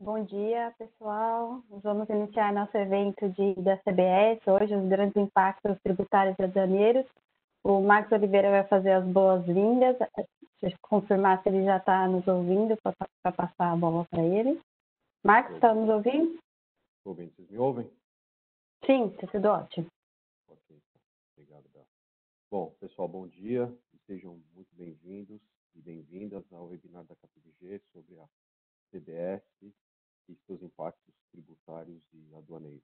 Bom dia, pessoal. Vamos iniciar nosso evento da CBS, hoje, os grandes impactos tributários aduaneiros. O Marcos Oliveira vai fazer as boas-vindas, confirmar se ele já está nos ouvindo, para passar a bola para ele. Marcos, está nos ouvindo? Estou ouvindo. Vocês me ouvem? Sim, está tudo ótimo. Ok, obrigado, Bel. Bom, pessoal, bom dia. Sejam muito bem-vindos e bem-vindas ao webinar da KPMG sobre a CBS e seus impactos tributários e aduaneiros.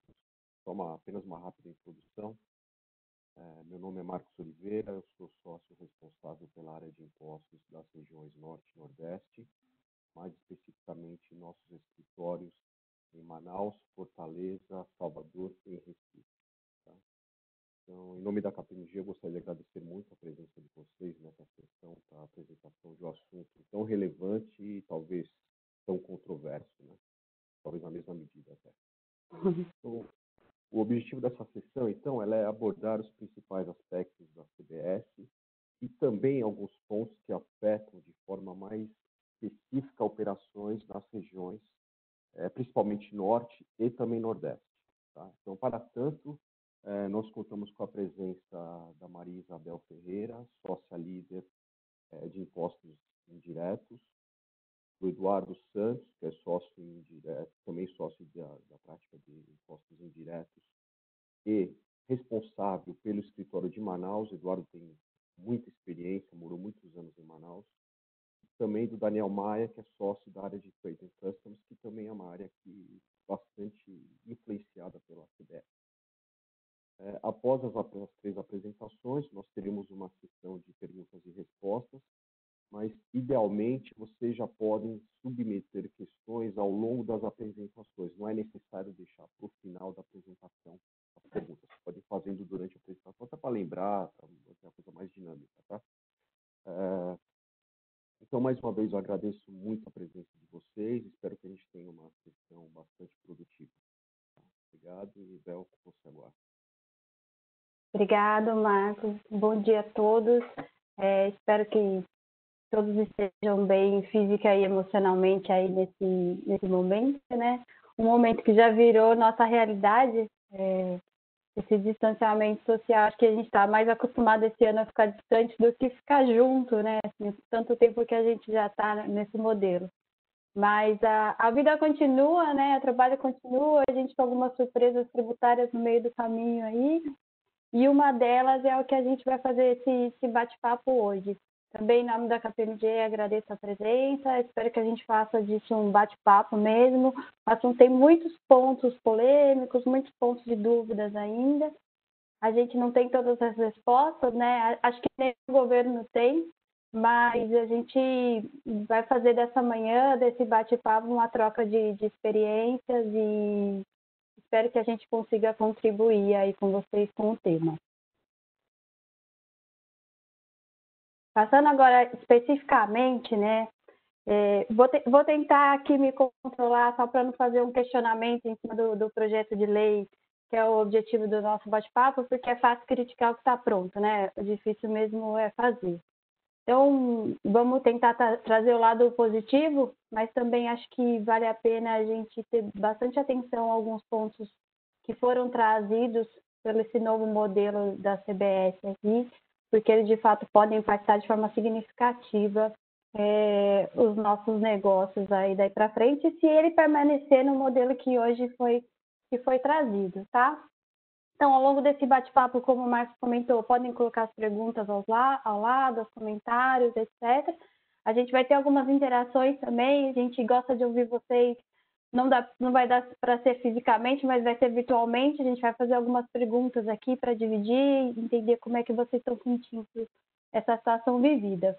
Apenas uma rápida introdução. Meu nome é Marcos Oliveira, eu sou sócio responsável pela área de impostos das regiões Norte e Nordeste, mais especificamente nossos escritórios em Manaus, Fortaleza, Salvador e Recife. Tá? Então, em nome da KPMG, eu gostaria de agradecer muito a presença de vocês nessa sessão para a apresentação de um assunto tão relevante e talvez tão controverso, né? Talvez na mesma medida até. Então, o objetivo dessa sessão, então, ela é abordar os principais aspectos da CBS e também alguns pontos que afetam de forma mais específica operações nas regiões, principalmente Norte e também Nordeste. Tá? Então, para tanto, nós contamos com a presença da Maria Isabel Ferreira, sócia líder de impostos indiretos, do Eduardo Santos, que é sócio indireto, também sócio da prática de impostos indiretos e responsável pelo escritório de Manaus. Eduardo tem muita experiência, morou muitos anos em Manaus. Também do Daniel Maia, que é sócio da área de Trade and Customs, que também é uma área bastante influenciada pela CBS. Após as três apresentações, nós teremos uma sessão de perguntas e respostas, mas, idealmente, vocês já podem submeter questões ao longo das apresentações. Não é necessário deixar para o final da apresentação as perguntas. Vocês podem ir fazendo durante a apresentação, até para lembrar, para ser uma coisa mais dinâmica. Tá? Então, mais uma vez, eu agradeço muito a presença de vocês. Espero que a gente tenha uma sessão bastante produtiva. Tá? Obrigado e, Bel, com você agora. Obrigado, Marcos. Bom dia a todos. Espero que todos estejam bem física e emocionalmente aí nesse momento, né? Um momento que já virou nossa realidade, esse distanciamento social. Acho que a gente está mais acostumado esse ano a ficar distante do que ficar junto, né? Assim, tanto tempo que a gente já está nesse modelo. Mas a vida continua, né? O trabalho continua, a gente tem algumas surpresas tributárias no meio do caminho aí, e uma delas é o que a gente vai fazer esse bate-papo hoje. Também, em nome da KPMG, agradeço a presença, espero que a gente faça disso um bate-papo mesmo. O assunto tem muitos pontos polêmicos, muitos pontos de dúvidas ainda. A gente não tem todas as respostas, né? Acho que nem o governo tem, mas a gente vai fazer dessa manhã, desse bate-papo, uma troca de experiências e espero que a gente consiga contribuir aí com vocês com o tema. Passando agora especificamente, né, vou tentar aqui me controlar só para não fazer um questionamento em cima do projeto de lei, que é o objetivo do nosso bate-papo, porque é fácil criticar o que está pronto, né? O difícil mesmo é fazer. Então, vamos tentar trazer o lado positivo, mas também acho que vale a pena a gente ter bastante atenção a alguns pontos que foram trazidos pelo esse novo modelo da CBS aqui, porque eles, de fato, podem impactar de forma significativa os nossos negócios aí daí para frente, se ele permanecer no modelo que hoje foi trazido, tá? Então, ao longo desse bate-papo, como o Marcos comentou, podem colocar as perguntas ao lado, os comentários, etc. A gente vai ter algumas interações também, a gente gosta de ouvir vocês, não vai dar para ser fisicamente, mas vai ser virtualmente, a gente vai fazer algumas perguntas aqui para dividir, entender como é que vocês estão sentindo essa situação vivida.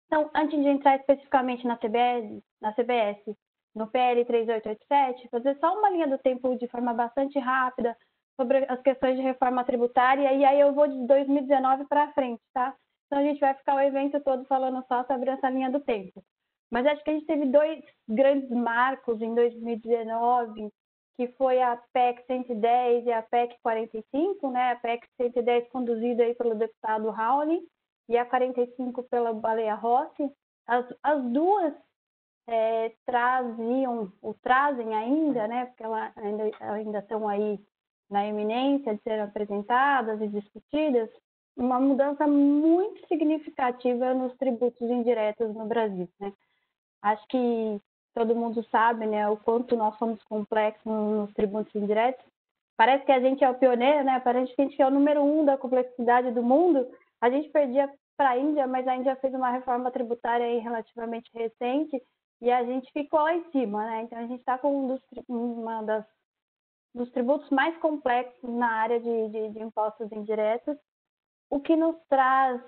Então, antes de entrar especificamente na CBS, no PL 3887, fazer só uma linha do tempo de forma bastante rápida sobre as questões de reforma tributária, e aí eu vou de 2019 para frente, tá? Então, a gente vai ficar o evento todo falando só sobre essa linha do tempo. Mas acho que a gente teve dois grandes marcos em 2019, que foi a PEC 110 e a PEC 45, né? A PEC 110 conduzida aí pelo deputado Raoni, e a 45 pela Baleia Rossi. As duas traziam, ou trazem ainda, né, porque elas ainda estão aí na iminência de serem apresentadas e discutidas, uma mudança muito significativa nos tributos indiretos no Brasil, né? Acho que todo mundo sabe, né, o quanto nós somos complexos nos tributos indiretos. Parece que a gente é o pioneiro, né? Parece que a gente é o número 1 da complexidade do mundo. A gente perdia para a Índia, mas a Índia fez uma reforma tributária aí relativamente recente e a gente ficou lá em cima, né? Então a gente está com dos tributos mais complexos na área de impostos indiretos, o que nos traz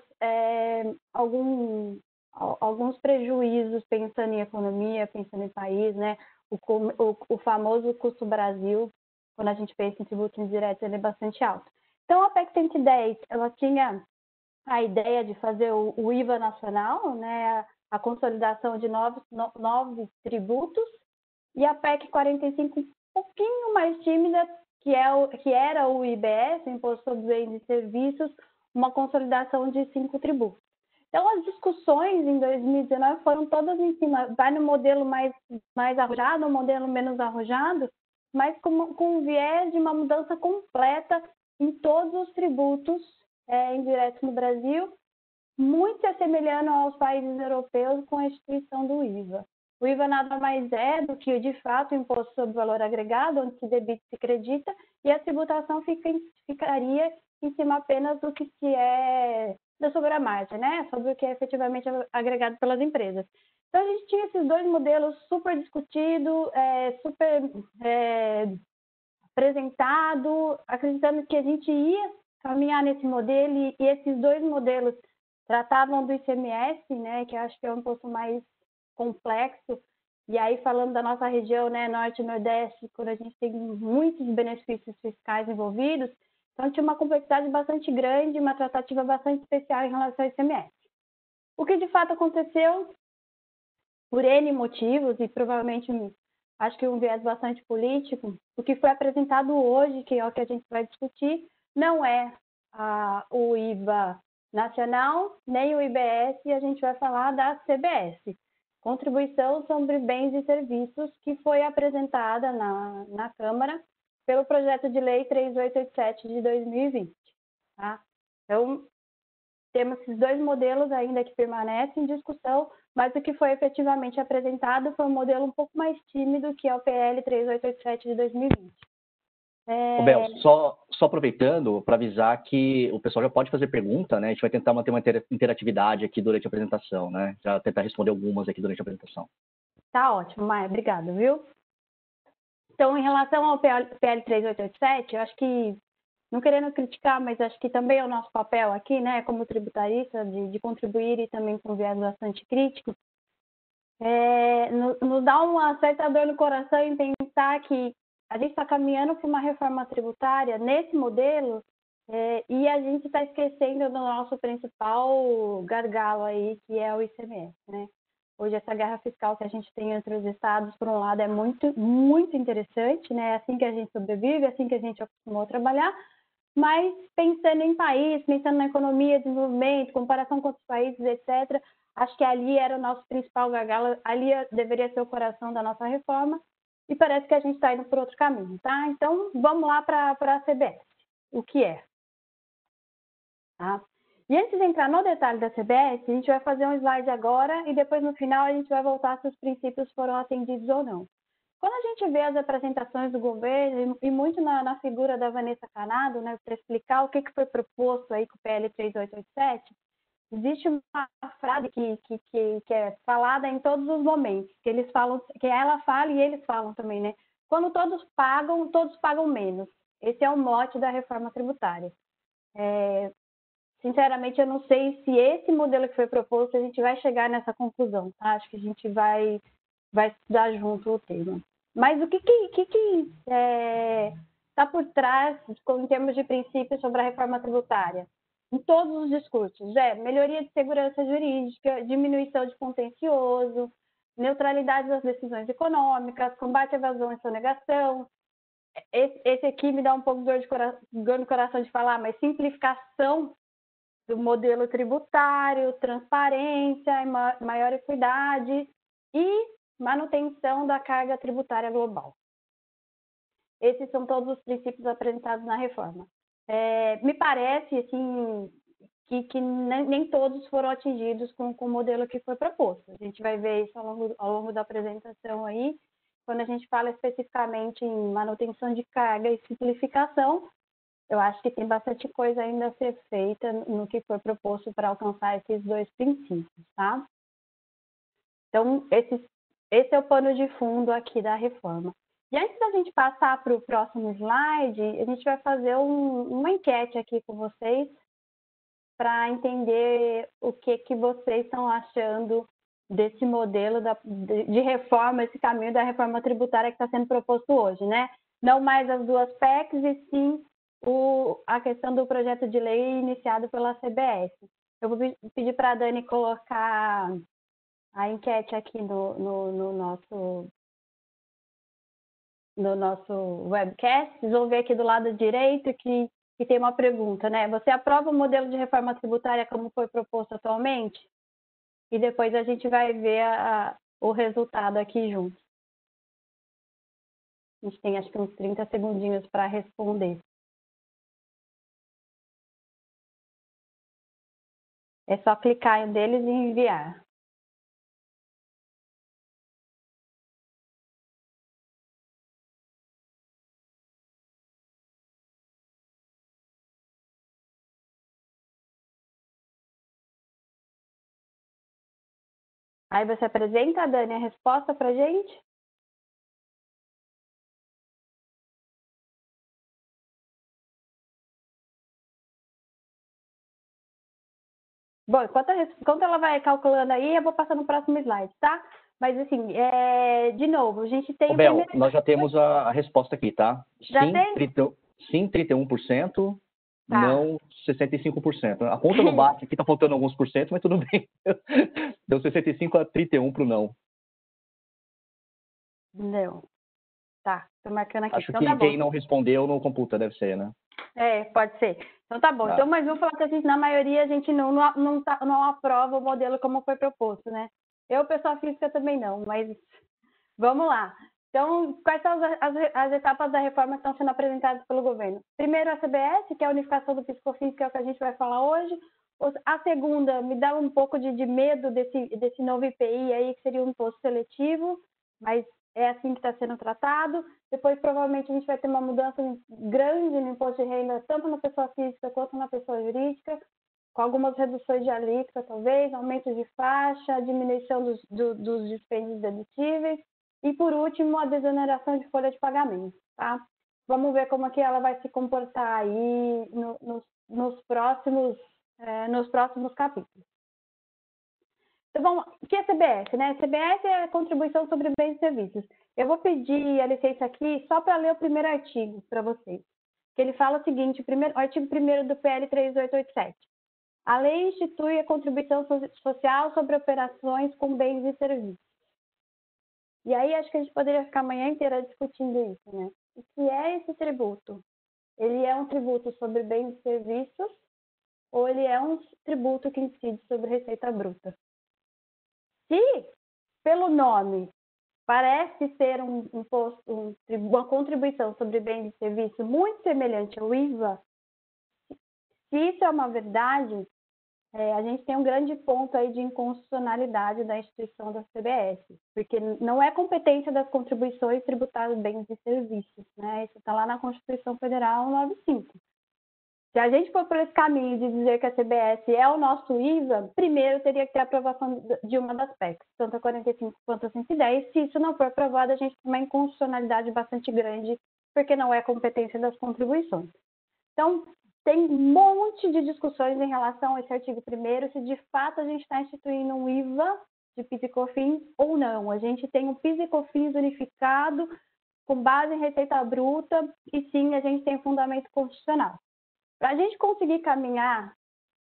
alguns prejuízos pensando em economia, pensando em país, né? O famoso custo Brasil, quando a gente pensa em tributos indiretos, ele é bastante alto. Então, a PEC 110, ela tinha a ideia de fazer o IVA nacional, né? A consolidação de novos tributos, e a PEC 45 um pouquinho mais tímida, que era o IBS, o Imposto sobre Bens e Serviços, uma consolidação de 5 tributos. Então, as discussões em 2019 foram todas em cima, vai no modelo mais arrojado, no modelo menos arrojado, mas com o viés de uma mudança completa em todos os tributos indiretos no Brasil, muito se assemelhando aos países europeus com a instituição do IVA. O IVA nada mais é do que, de fato, o Imposto sobre Valor Agregado, onde se debita e se acredita, e a tributação ficaria em cima apenas do que sobre a margem, né? Sobre o que é efetivamente agregado pelas empresas. Então, a gente tinha esses dois modelos super discutidos, super apresentado, acreditando que a gente ia caminhar nesse modelo, e esses dois modelos tratavam do ICMS, né, que eu acho que é um pouco mais complexo, e aí falando da nossa região, né, Norte e Nordeste, quando a gente tem muitos benefícios fiscais envolvidos, então tinha uma complexidade bastante grande, uma tratativa bastante especial em relação ao ICMS. O que de fato aconteceu, por N motivos, e provavelmente acho que um viés bastante político, o que foi apresentado hoje, que é o que a gente vai discutir, não é o IVA nacional, nem o IBS, e a gente vai falar da CBS, Contribuição sobre Bens e Serviços, que foi apresentada na Câmara pelo projeto de lei 3887 de 2020. Tá? Então, temos esses dois modelos ainda que permanecem em discussão, mas o que foi efetivamente apresentado foi um modelo um pouco mais tímido, que é o PL 3887 de 2020. Bel, só aproveitando para avisar que o pessoal já pode fazer pergunta, né? A gente vai tentar manter uma interatividade aqui durante a apresentação, né? Já tentar responder algumas aqui durante a apresentação. Tá ótimo, Maia, obrigada, viu? Então, em relação ao PL 3887, eu acho que, não querendo criticar, mas acho que também é o nosso papel aqui, né, como tributarista, de contribuir e também com viés bastante crítico, nos dá uma certa dor no coração em pensar que a gente está caminhando para uma reforma tributária nesse modelo e a gente está esquecendo do nosso principal gargalo aí, que é o ICMS, né? Hoje, essa guerra fiscal que a gente tem entre os estados, por um lado, é muito, muito interessante, né? É assim que a gente sobrevive, é assim que a gente acostumou a trabalhar, mas pensando em país, pensando na economia, desenvolvimento, comparação com outros países, etc., acho que ali era o nosso principal gargalo, ali deveria ser o coração da nossa reforma, e parece que a gente está indo por outro caminho, tá? Então, vamos lá para a CBS, o que é. Tá? E antes de entrar no detalhe da CBS, a gente vai fazer um slide agora e depois no final a gente vai voltar se os princípios foram atendidos ou não. Quando a gente vê as apresentações do governo, e muito na figura da Vanessa Canado, né, para explicar o que foi proposto aí com o PL 3887, existe uma frase que é falada em todos os momentos, que eles falam, que ela fala e eles falam também, né? Quando todos pagam menos. Esse é o mote da reforma tributária. Sinceramente, eu não sei se esse modelo que foi proposto, a gente vai chegar nessa conclusão, tá? Acho que a gente vai estudar junto o tema. Mas o que está por trás, em termos de princípios sobre a reforma tributária? Em todos os discursos, melhoria de segurança jurídica, diminuição de contencioso, neutralidade das decisões econômicas, combate à evasão e sonegação. Esse aqui me dá um pouco de dor no coração de falar, mas simplificação do modelo tributário, transparência, maior equidade e manutenção da carga tributária global. Esses são todos os princípios apresentados na reforma. Me parece, assim, que nem todos foram atingidos com o modelo que foi proposto. A gente vai ver isso ao longo da apresentação aí. Quando a gente fala especificamente em manutenção de carga e simplificação, eu acho que tem bastante coisa ainda a ser feita no que foi proposto para alcançar esses dois princípios, tá? Então, esse é o pano de fundo aqui da reforma. E antes da gente passar para o próximo slide, a gente vai fazer uma enquete aqui com vocês para entender o que vocês estão achando desse modelo de reforma, esse caminho da reforma tributária que está sendo proposto hoje, né? Não mais as duas PECs, e sim a questão do projeto de lei iniciado pela CBS. Eu vou pedir para a Dani colocar a enquete aqui no nosso webcast. Vocês vão ver aqui do lado direito que tem uma pergunta, né? Você aprova o modelo de reforma tributária como foi proposto atualmente? E depois a gente vai ver o resultado aqui junto. A gente tem, acho que, uns 30 segundinhos para responder. É só clicar em um deles e enviar. Aí você apresenta, Dani, a resposta para a gente? Bom, enquanto ela vai calculando aí, eu vou passar no próximo slide, tá? Mas, assim, de novo, a gente tem... Bel, nós já temos a resposta aqui, tá? Já tem? Sim, 31%, tá. Não 65%. A conta não bate, aqui tá faltando alguns por cento, mas tudo bem. Deu 65 a 31 para o não. Não. Tá, tô marcando aqui. Acho então, que tá quem bom. não respondeu não computa, deve ser, né? Pode ser. Então tá bom. Tá. Então, mas vamos falar que a gente, na maioria, a gente não aprova o modelo como foi proposto, né? Eu, pessoa física, também não, mas vamos lá. Então, quais são as etapas da reforma que estão sendo apresentadas pelo governo? Primeiro, a CBS, que é a unificação do PIS/COFINS, que é o que a gente vai falar hoje. A segunda, me dá um pouco de medo desse novo IPI aí, que seria um imposto seletivo, mas é assim que está sendo tratado. Depois, provavelmente, a gente vai ter uma mudança grande no imposto de renda, tanto na pessoa física quanto na pessoa jurídica, com algumas reduções de alíquota, talvez, aumento de faixa, diminuição dos dispêndios dedutíveis. E, por último, a desoneração de folha de pagamento, tá? Vamos ver como é que ela vai se comportar aí nos próximos capítulos. Então, vamos, o que é CBS, né? CBS é a contribuição sobre bens e serviços. Eu vou pedir a licença aqui só para ler o primeiro artigo para vocês. Que ele fala o seguinte, o artigo 1º do PL 3887. A lei institui a contribuição social sobre operações com bens e serviços. E aí, acho que a gente poderia ficar a manhã inteira discutindo isso, né? O que é esse tributo? Ele é um tributo sobre bens e serviços ou ele é um tributo que incide sobre receita bruta? Se, pelo nome, parece ser uma contribuição sobre bens e serviços muito semelhante ao IVA, se isso é uma verdade, a gente tem um grande ponto aí de inconstitucionalidade da instituição da CBS, porque não é competência das contribuições tributar os bens e serviços, né? Isso está lá na Constituição Federal 95. Se a gente for por esse caminho de dizer que a CBS é o nosso IVA, primeiro teria que ter a aprovação de uma das PECs, tanto a 45 quanto a 110. Se isso não for aprovado, a gente tem uma inconstitucionalidade bastante grande, porque não é competência das contribuições. Então, tem um monte de discussões em relação a esse artigo 1º, se de fato a gente está instituindo um IVA de PIS e COFINS ou não. A gente tem um PIS e COFINS unificado, com base em receita bruta, e sim, a gente tem fundamento constitucional. Para a gente conseguir caminhar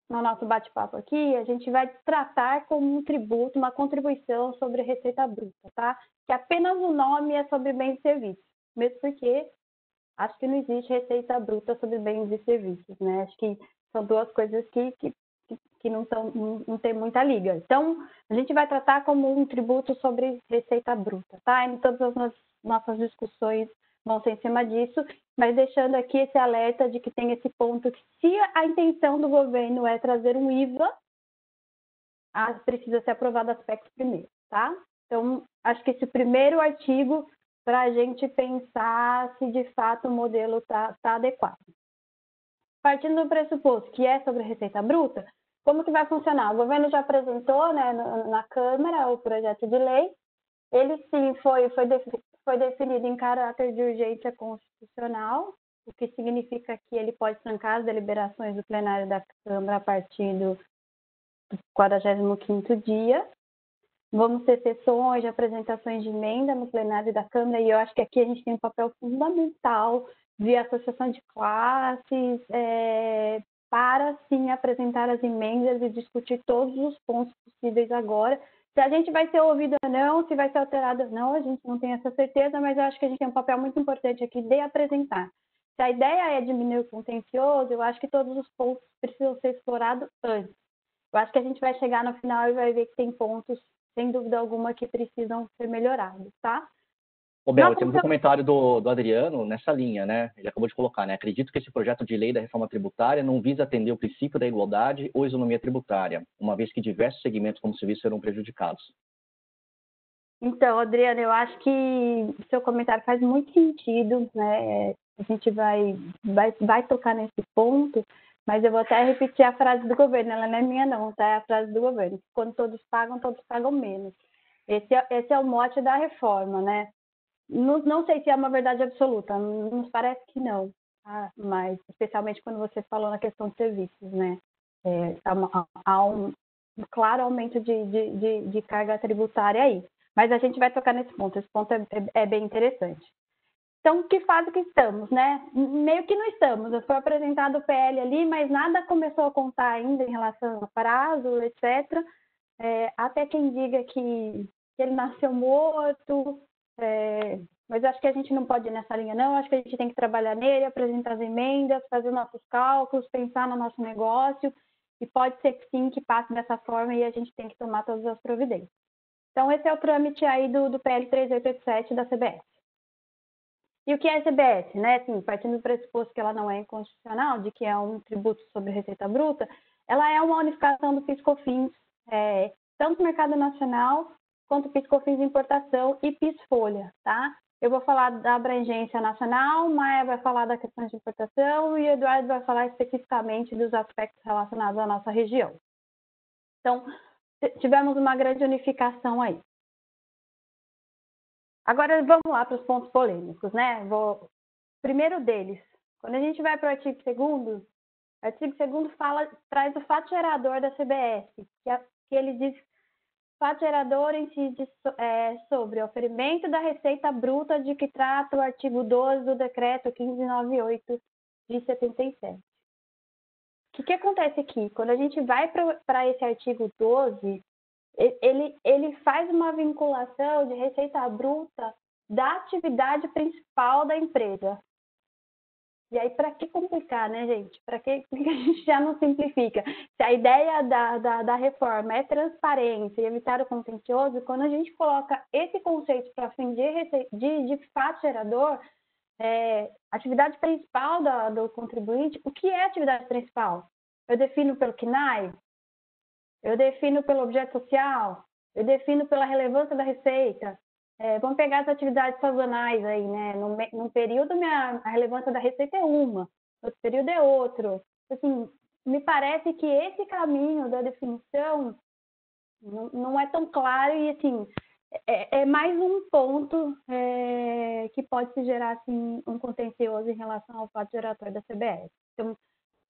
no nosso bate-papo aqui, a gente vai tratar como um tributo, uma contribuição sobre receita bruta, tá? Que apenas o nome é sobre bens e serviços, mesmo porque acho que não existe receita bruta sobre bens e serviços, né? Acho que são duas coisas que que não tem muita liga. Então, a gente vai tratar como um tributo sobre receita bruta, tá? E todas as nossas discussões vão ser em cima disso, mas deixando aqui esse alerta de que tem esse ponto que, se a intenção do governo é trazer um IVA, precisa ser aprovado aspectos primeiro, tá? Então, acho que esse primeiro artigo para a gente pensar se de fato o modelo está adequado. Partindo do pressuposto que é sobre receita bruta, como que vai funcionar? O governo já apresentou, né, na Câmara o projeto de lei. Ele sim foi definido em caráter de urgência constitucional, o que significa que ele pode trancar as deliberações do plenário da Câmara a partir do 45º dia. Vamos ter sessões de apresentações de emenda no plenário da Câmara, e eu acho que aqui a gente tem um papel fundamental via associação de classes, para sim apresentar as emendas e discutir todos os pontos possíveis agora. Se a gente vai ser ouvido ou não, se vai ser alterado ou não, a gente não tem essa certeza, mas eu acho que a gente tem um papel muito importante aqui de apresentar. Se a ideia é diminuir o contencioso, eu acho que todos os pontos precisam ser explorados antes. Eu acho que a gente vai chegar no final e vai ver que tem pontos, sem dúvida alguma, que precisam ser melhorados, tá? Ô, Bel, temos um comentário do Adriano nessa linha, né? Ele acabou de colocar, né? Acredito que esse projeto de lei da reforma tributária não visa atender o princípio da igualdade ou isonomia tributária, uma vez que diversos segmentos como serviço serão prejudicados. Então, Adriano, eu acho que o seu comentário faz muito sentido, né? A gente vai tocar nesse ponto, mas eu vou até repetir a frase do governo, ela não é minha não, tá? É a frase do governo. Quando todos pagam menos. Esse é o mote da reforma, né? Não sei se é uma verdade absoluta, nos parece que não, tá? Mas especialmente quando você falou na questão de serviços, né? Há um claro aumento de carga tributária aí. Mas a gente vai tocar nesse ponto, esse ponto é bem interessante. Então, que fase que estamos, né? Meio que não estamos, foi apresentado o PL ali, mas nada começou a contar ainda em relação a prazo, etc. Até quem diga que ele nasceu morto, mas acho que a gente não pode ir nessa linha, não. Acho que a gente tem que trabalhar nele, apresentar as emendas, fazer nossos cálculos, pensar no nosso negócio, e pode ser que sim, que passe dessa forma e a gente tem que tomar todas as providências. Então, esse é o trâmite aí do PL 3887 da CBS. E o que é a CBS, né? Assim, partindo do pressuposto que ela não é inconstitucional, de que é um tributo sobre receita bruta, ela é uma unificação do PIS/COFINS, tanto no mercado nacional quanto PIS/COFINS de importação e PIS/folha, tá? Eu vou falar da abrangência nacional, Maia vai falar da questão de importação e o Eduardo vai falar especificamente dos aspectos relacionados à nossa região. Então, tivemos uma grande unificação aí. Agora, vamos lá para os pontos polêmicos, né? Primeiro deles, quando a gente vai para o artigo 2º, o artigo 2º traz o fato gerador da CBS, que ele diz fato gerador incide sobre o oferimento da receita bruta de que trata o artigo 12 do decreto 1598 de 77. O que acontece aqui? Quando a gente vai para esse artigo 12, ele faz uma vinculação de receita bruta da atividade principal da empresa. E aí, para que complicar, né, gente? Para que a gente já não simplifica? Se a ideia da reforma é transparência e evitar o contencioso, quando a gente coloca esse conceito para fim de fato gerador, atividade principal do contribuinte, o que é atividade principal? Eu defino pelo CNAE? Eu defino pelo objeto social? Eu defino pela relevância da receita? Vamos pegar as atividades sazonais aí, né? Num período, a relevância da receita é uma, no outro período é outro. Assim, me parece que esse caminho da definição não é tão claro e, assim, é mais um ponto que pode se gerar, assim, um contencioso em relação ao fato geratório da CBS. Então,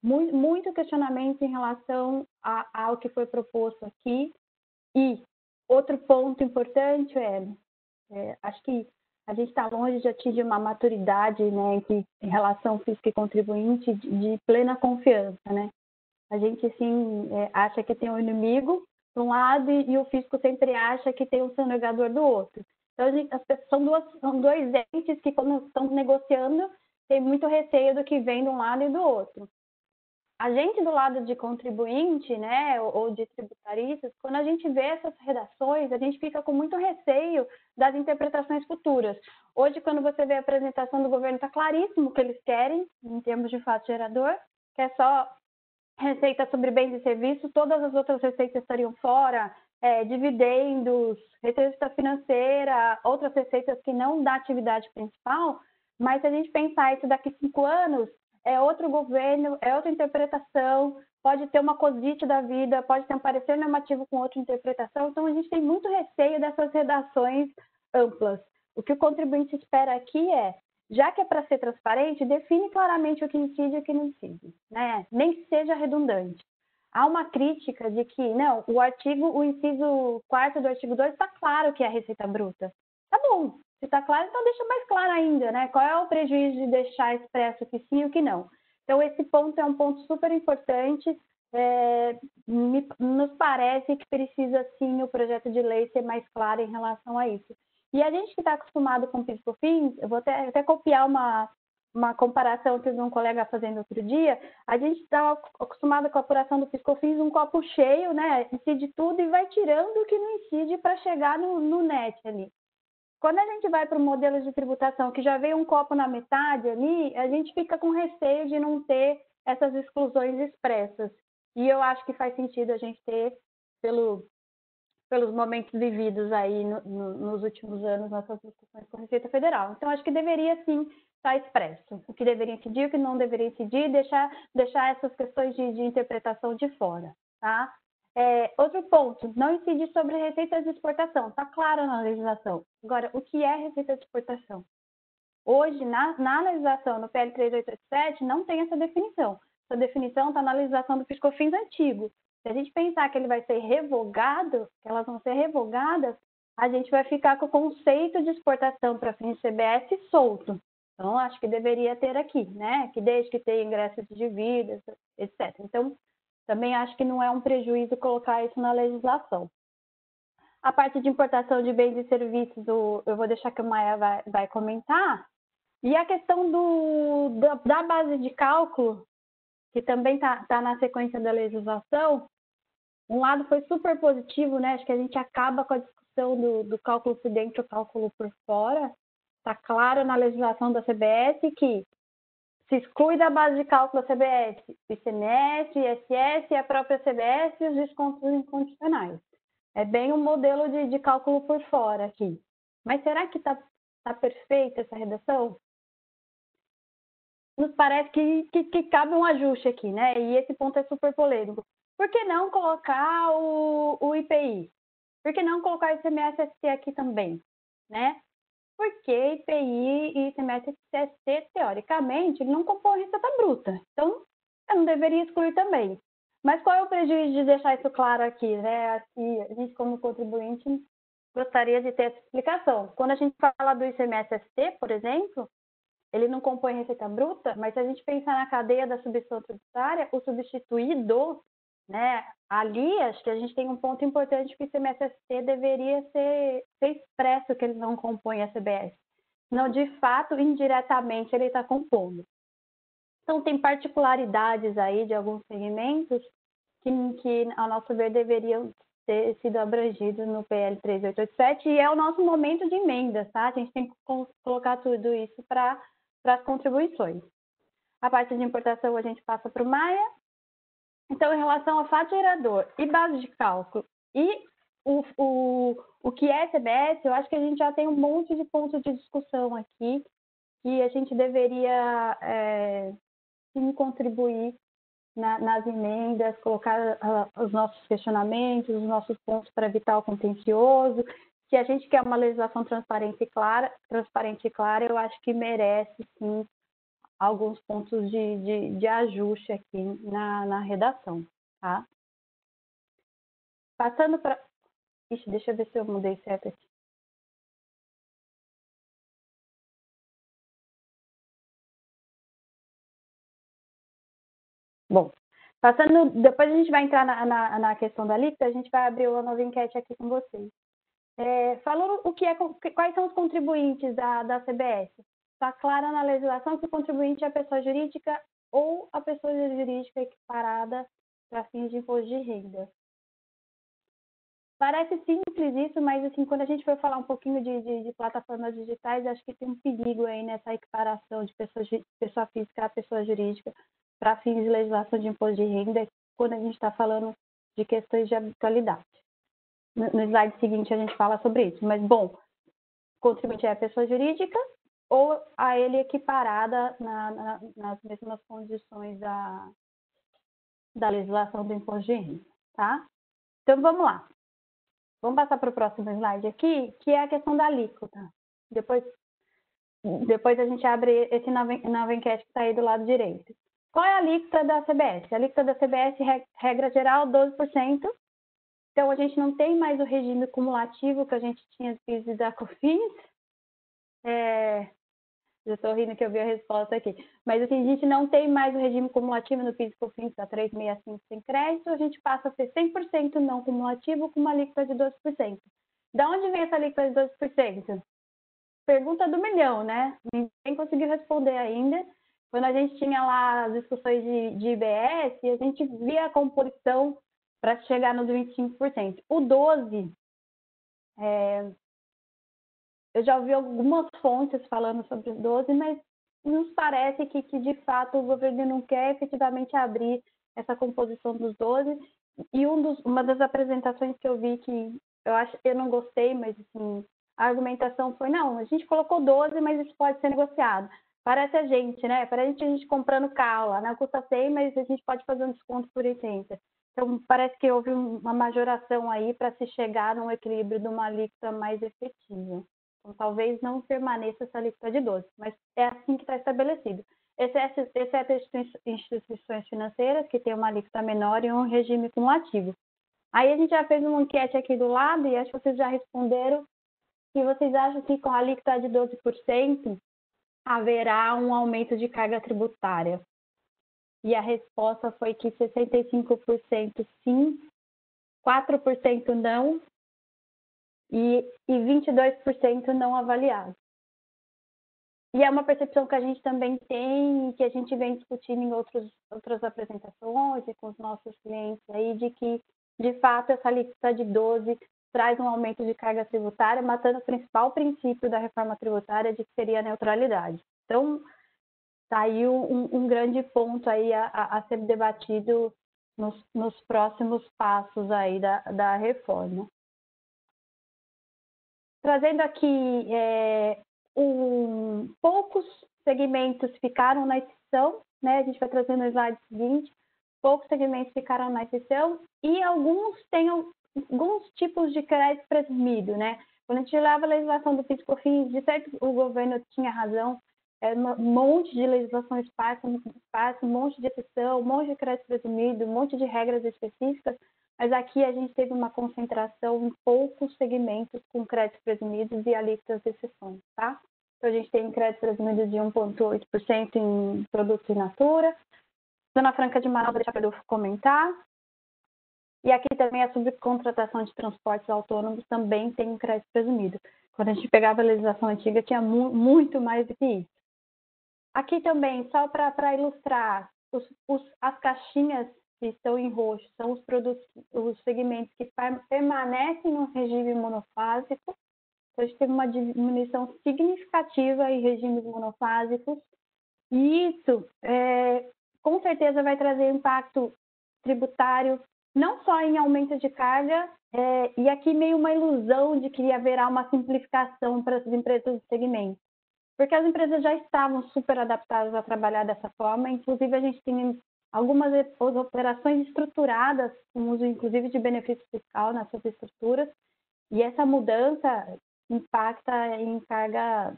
muito questionamento em relação ao que foi proposto aqui. E outro ponto importante acho que a gente está longe de atingir uma maturidade, né, em relação fisco e contribuinte de plena confiança, né? A gente, sim, acha que tem um inimigo de um lado e o fisco sempre acha que tem um sonegador do outro. Então, as pessoas são dois entes que, quando estão negociando, tem muito receio do que vem de um lado e do outro. a gente do lado de contribuinte, né, ou de tributaristas, quando a gente vê essas redações, a gente fica com muito receio das interpretações futuras. Hoje, quando você vê a apresentação do governo, está claríssimo o que eles querem, em termos de fato gerador, que é só receita sobre bens e serviços, todas as outras receitas estariam fora, dividendos, receita financeira, outras receitas que não da atividade principal, mas se a gente pensar isso daqui a 5 anos, é outro governo, é outra interpretação, pode ter uma COSIT da vida, pode ter um parecer normativo com outra interpretação, então a gente tem muito receio dessas redações amplas. O que o contribuinte espera aqui é, já que é para ser transparente, define claramente o que incide e o que não incide, né? Nem que seja redundante. Há uma crítica de que, não, o inciso 4º do artigo 2 está claro que é a receita bruta. Tá bom, se está claro, então deixa mais claro ainda, né? Qual é o prejuízo de deixar expresso que sim e o que não? Então, esse ponto é um ponto super importante. Nos parece que precisa, sim, o projeto de lei ser mais claro em relação a isso. E a gente que está acostumado com PIS/COFINS, eu vou até copiar uma comparação que eu vi um colega fazendo outro dia, a gente está acostumado com a apuração do PIS/COFINS, um copo cheio, né? Incide tudo e vai tirando o que não incide para chegar no net ali. Quando a gente vai para o modelo de tributação que já veio um copo na metade ali, a gente fica com receio de não ter essas exclusões expressas. E eu acho que faz sentido a gente ter, pelos momentos vividos aí nos últimos anos, nossas discussões com a Receita Federal. Então, acho que deveria sim estar expresso. O que deveria incidir, o que não deveria incidir, deixar essas questões de interpretação de fora, tá? Outro ponto, não incidir sobre receitas de exportação, está claro na legislação. Agora, o que é receita de exportação? Hoje, na legislação, no PL 3887, não tem essa definição. Essa definição está na legislação do PIS/COFINS antigo. Se a gente pensar que ele vai ser revogado, que elas vão ser revogadas, a gente vai ficar com o conceito de exportação para fins CBS solto. Então, acho que deveria ter aqui, né? Que desde que tenha ingresso de dívidas, etc. Então, também acho que não é um prejuízo colocar isso na legislação. A parte de importação de bens e serviços, eu vou deixar que o Maia vai comentar. E a questão da base de cálculo, que também está na sequência da legislação, um lado foi super positivo, né? Acho que a gente acaba com a discussão do cálculo por dentro e cálculo por fora. Está claro na legislação da CBS que se exclui da base de cálculo da CBS, ICMS, ISS e a própria CBS e os descontos incondicionais. É bem um modelo de cálculo por fora aqui. Mas será que está perfeita essa redação? Nos parece que cabe um ajuste aqui, né? E esse ponto é super polêmico. Por que não colocar o IPI? Por que não colocar o ICMS-ST aqui também, né? Porque IPI e ICMS-ST, teoricamente, não compõem receita bruta. Então, eu não deveria excluir também. Mas qual é o prejuízo de deixar isso claro aqui, né? Assim, a gente, como contribuinte, gostaria de ter essa explicação. Quando a gente fala do ICMS-ST, por exemplo, ele não compõe receita bruta, mas se a gente pensar na cadeia da substituição tributária, o substituído, né, ali acho que a gente tem um ponto importante que o ICMS-ST deveria ser expresso que ele não compõe a CBS. Não, de fato, indiretamente ele está compondo. Então, tem particularidades aí de alguns segmentos que ao nosso ver, deveriam ter sido abrangidos no PL 3887 e é o nosso momento de emendas, tá? A gente tem que colocar tudo isso para as contribuições. A parte de importação a gente passa para o Maia. Então, em relação ao fato gerador e base de cálculo e o que é CBS, eu acho que a gente já tem um monte de pontos de discussão aqui que a gente deveria sim contribuir nas emendas, colocar os nossos questionamentos, os nossos pontos para evitar o contencioso. Se a gente quer uma legislação transparente e clara, eu acho que merece, sim, alguns pontos de ajuste aqui na redação, tá? Passando para... Ixi, deixa eu ver se eu mudei certo aqui. Bom, passando, depois a gente vai entrar na questão da alíquota, a gente vai abrir uma nova enquete aqui com vocês. Falando quais são os contribuintes da CBS. Está claro na legislação que o contribuinte é a pessoa jurídica ou a pessoa jurídica equiparada para fins de imposto de renda. Parece simples isso, mas assim, quando a gente for falar um pouquinho de plataformas digitais, acho que tem um perigo aí nessa equiparação de pessoa física a pessoa jurídica para fins de legislação de imposto de renda, quando a gente está falando de questões de habitualidade. No slide seguinte a gente fala sobre isso, mas bom, contribuinte é a pessoa jurídica ou a ele equiparada nas mesmas condições da legislação do imposto de renda, tá? Então vamos lá. Vamos passar para o próximo slide aqui, que é a questão da alíquota. Depois a gente abre esse nova enquete que está aí do lado direito. Qual é a alíquota da CBS? A alíquota da CBS, regra geral, 12%. Então, a gente não tem mais o regime cumulativo que a gente tinha do PIS e da COFINS. Eu estou rindo que eu vi a resposta aqui. Mas, assim, a gente não tem mais o regime cumulativo no PIS e COFINS da 365 sem crédito. A gente passa a ser 100% não cumulativo com uma alíquota de 12%. Da onde vem essa alíquota de 12%? Pergunta do milhão, né? Ninguém conseguiu responder ainda. Quando a gente tinha lá as discussões de IBS, a gente via a composição para chegar nos 25%. O 12%, eu já ouvi algumas fontes falando sobre os 12%, mas nos parece que de fato o governo não quer efetivamente abrir essa composição dos 12%. E uma das apresentações que eu vi que eu não gostei, mas assim, a argumentação foi, não, a gente colocou 12%, mas isso pode ser negociado. Parece a gente, né? Parece a gente comprando carro lá, né? Custa 100, mas a gente pode fazer um desconto por 80. Então, parece que houve uma majoração aí para se chegar num equilíbrio de uma alíquota mais efetiva. Então, talvez não permaneça essa alíquota de 12, mas é assim que está estabelecido. Exceto instituições financeiras, que tem uma alíquota menor e um regime cumulativo. Aí a gente já fez uma enquete aqui do lado e acho que vocês já responderam que vocês acham que com a alíquota de 12% haverá um aumento de carga tributária. E a resposta foi que 65% sim, 4% não e 22% não avaliado. E é uma percepção que a gente também tem, que a gente vem discutindo em outras apresentações e com os nossos clientes aí, de que, de fato, essa alíquota de 12% traz um aumento de carga tributária, matando o principal princípio da reforma tributária, de que seria a neutralidade. Então, está aí um grande ponto aí a ser debatido nos próximos passos aí da reforma. Trazendo aqui, poucos segmentos ficaram na exceção, né? A gente vai trazer no slide seguinte, poucos segmentos ficaram na exceção e alguns têm alguns tipos de crédito presumido, né? Quando a gente leva a legislação do PIS/COFINS, de certo o governo tinha razão, um monte de legislação esparsa, um monte de exceção, um monte de crédito presumido, um monte de regras específicas, mas aqui a gente teve uma concentração em poucos segmentos com créditos presumidos e alíquotas de exceções, tá? Então, a gente tem crédito presumido de 1,8% em produtos in natura. Zona Franca de Manaus, deixa para eu comentar. E aqui também a subcontratação de transportes autônomos também tem um crédito presumido. Quando a gente pegava a legislação antiga, tinha muito mais do que isso. Aqui também, só para ilustrar, as caixinhas que estão em roxo são os segmentos que permanecem no regime monofásico. Então, a gente teve uma diminuição significativa em regimes monofásicos. E isso, com certeza, vai trazer impacto tributário, não só em aumento de carga, e aqui meio uma ilusão de que haverá uma simplificação para as empresas do segmento. Porque as empresas já estavam super adaptadas a trabalhar dessa forma, inclusive a gente tem algumas operações estruturadas, com uso inclusive de benefício fiscal nas suas estruturas, e essa mudança impacta em carga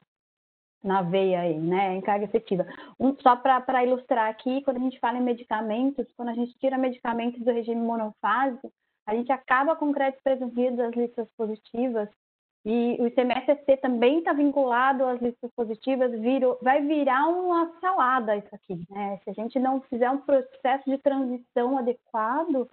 na veia aí, né, em carga efetiva. Só para ilustrar aqui, quando a gente fala em medicamentos, quando a gente tira medicamentos do regime monofásico, a gente acaba com créditos presumidos das listas positivas, e o ICMS-ST também está vinculado às listas positivas, vai virar uma salada isso aqui, né? Se a gente não fizer um processo de transição adequado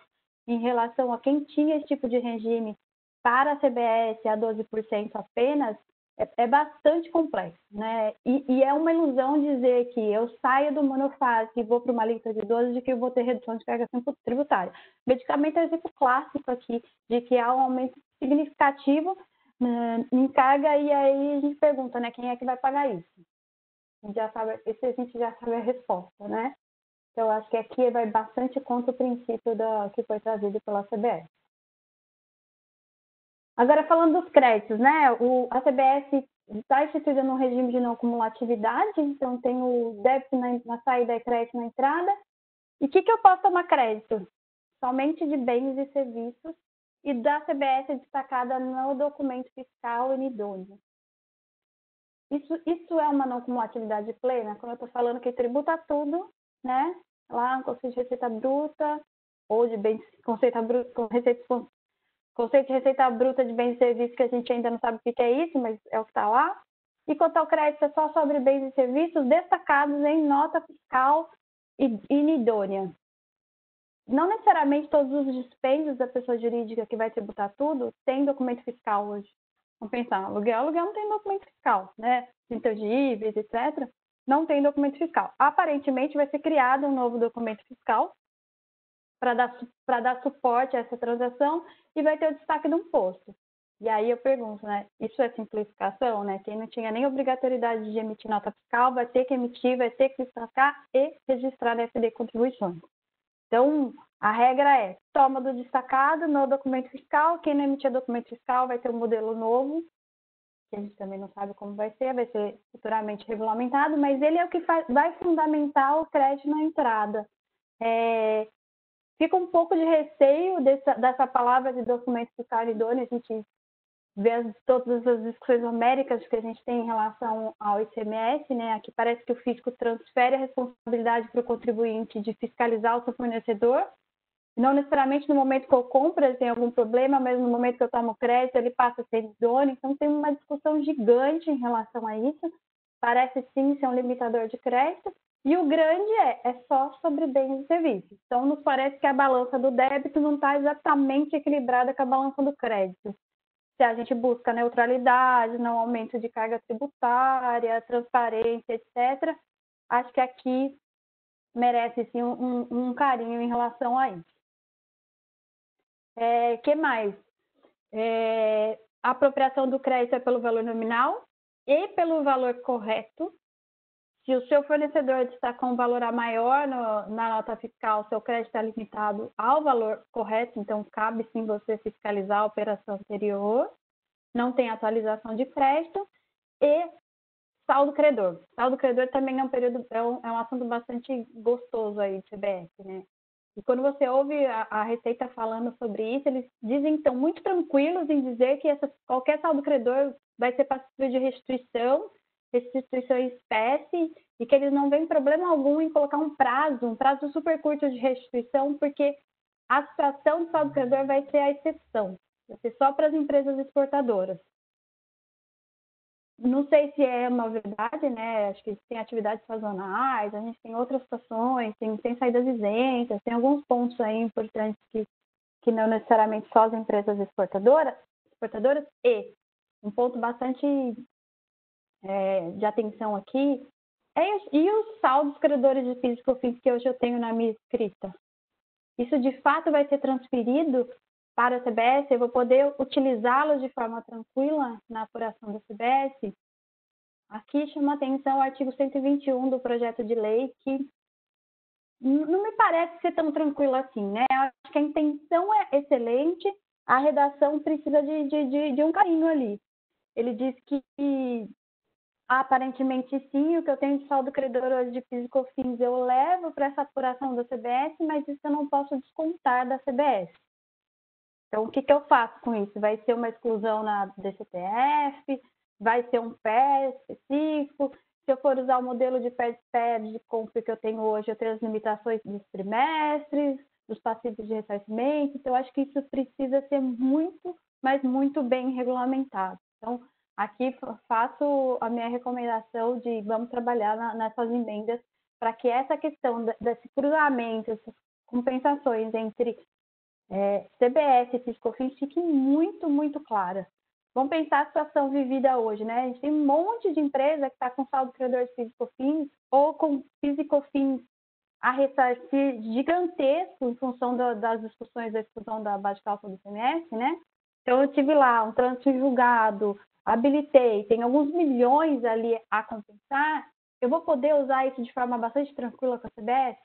em relação a quem tinha esse tipo de regime para a CBS a 12% apenas, é bastante complexo, né? E é uma ilusão dizer que eu saio do monofásico e vou para uma lista de 12 de que eu vou ter redução de carga tributária. Medicamento é um exemplo clássico aqui de que há um aumento significativo em carga, e aí a gente pergunta, né, quem é que vai pagar isso? A gente já sabe a resposta, né? Então, eu acho que aqui vai bastante contra o princípio que foi trazido pela CBS. Agora, falando dos créditos, né? A CBS está instituída no regime de não cumulatividade, então tem o débito na saída e crédito na entrada. E o que eu posso tomar crédito? Somente de bens e serviços, e da CBS destacada no documento fiscal inidôneo. Isso é uma não cumulatividade plena, quando eu estou falando que tributa tudo, né? Lá no conceito de receita bruta, ou de bens, conceito de receita bruta de bens e serviços, que a gente ainda não sabe o que é isso, mas é o que está lá. E quanto ao crédito, é só sobre bens e serviços destacados em nota fiscal inidônea. Não necessariamente todos os dispêndios da pessoa jurídica que vai tributar tudo tem documento fiscal hoje. Vamos pensar, aluguel não tem documento fiscal, né? Intangíveis, etc. Não tem documento fiscal. Aparentemente vai ser criado um novo documento fiscal para dar suporte a essa transação e vai ter o destaque de um posto. E aí eu pergunto, né? Isso é simplificação, né? Quem não tinha nem obrigatoriedade de emitir nota fiscal vai ter que emitir, vai ter que destacar e registrar na FD Contribuições. Então, a regra é, toma do destacado no documento fiscal, quem não emitir documento fiscal vai ter um modelo novo, que a gente também não sabe como vai ser futuramente regulamentado, mas ele é o que vai fundamentar o crédito na entrada. Fica um pouco de receio dessa palavra de documento fiscal idôneo, a gente vê todas as discussões homéricas que a gente tem em relação ao ICMS, né? Aqui parece que o fisco transfere a responsabilidade para o contribuinte de fiscalizar o seu fornecedor. Não necessariamente no momento que eu compro ele tem algum problema, mas no momento que eu tomo crédito ele passa a ser idôneo. Então tem uma discussão gigante em relação a isso. Parece sim ser um limitador de crédito. E o grande é só sobre bens e serviços. Então nos parece que a balança do débito não está exatamente equilibrada com a balança do crédito. Se a gente busca neutralidade, não aumento de carga tributária, transparência, etc., acho que aqui merece sim um carinho em relação a isso. Que mais? A apropriação do crédito é pelo valor nominal e pelo valor correto. Se o seu fornecedor destacou um valor a maior na nota fiscal, seu crédito está limitado ao valor correto, então cabe sim você fiscalizar a operação anterior. Não tem atualização de crédito. E saldo credor. Saldo credor também é um assunto bastante gostoso aí de CBS, né? E quando você ouve a Receita falando sobre isso, eles dizem que estão muito tranquilos em dizer que qualquer saldo credor vai ser passível de restituição em espécie, e que eles não veem problema algum em colocar um prazo super curto de restituição, porque a situação do saldo credor vai ser a exceção, vai ser só para as empresas exportadoras. Não sei se é uma verdade, né? Acho que tem atividades sazonais, a gente tem outras situações, tem saídas isentas, tem alguns pontos aí importantes que não necessariamente só as empresas exportadoras, e um ponto bastante de atenção aqui e os saldos credores de PIS e COFINS que hoje eu tenho na minha escrita. Isso de fato vai ser transferido para a CBS, eu vou poder utilizá-los de forma tranquila na apuração da CBS. Aqui chama atenção o artigo 121 do projeto de lei, que não me parece ser tão tranquilo assim, né? Acho que a intenção é excelente, a redação precisa de um carinho ali. Ele diz que aparentemente sim, o que eu tenho de saldo credor hoje de PIS e COFINS eu levo para essa apuração da CBS, mas isso eu não posso descontar da CBS. Então, o que eu faço com isso? Vai ser uma exclusão na DCTF? Vai ser um PER específico? Se eu for usar o modelo de PER de compra que eu tenho hoje, eu tenho as limitações dos trimestres, dos passivos de ressarcimento. Então, acho que isso precisa ser muito, mas muito bem regulamentado. Então, aqui faço a minha recomendação de vamos trabalhar nessas emendas para que essa questão desse cruzamento, essas compensações entre CBS e PIS/COFINS fique muito, muito clara. Vamos pensar a situação vivida hoje, né? A gente tem um monte de empresa que está com saldo credor de PIS e COFINS ou com PIS e COFINS a ressarcir gigantesco em função das discussões da exclusão da base de cálculo do ICMS, né? Então, eu tive lá um trânsito em julgado, habilitei, tem alguns milhões ali a compensar, eu vou poder usar isso de forma bastante tranquila com a CBS?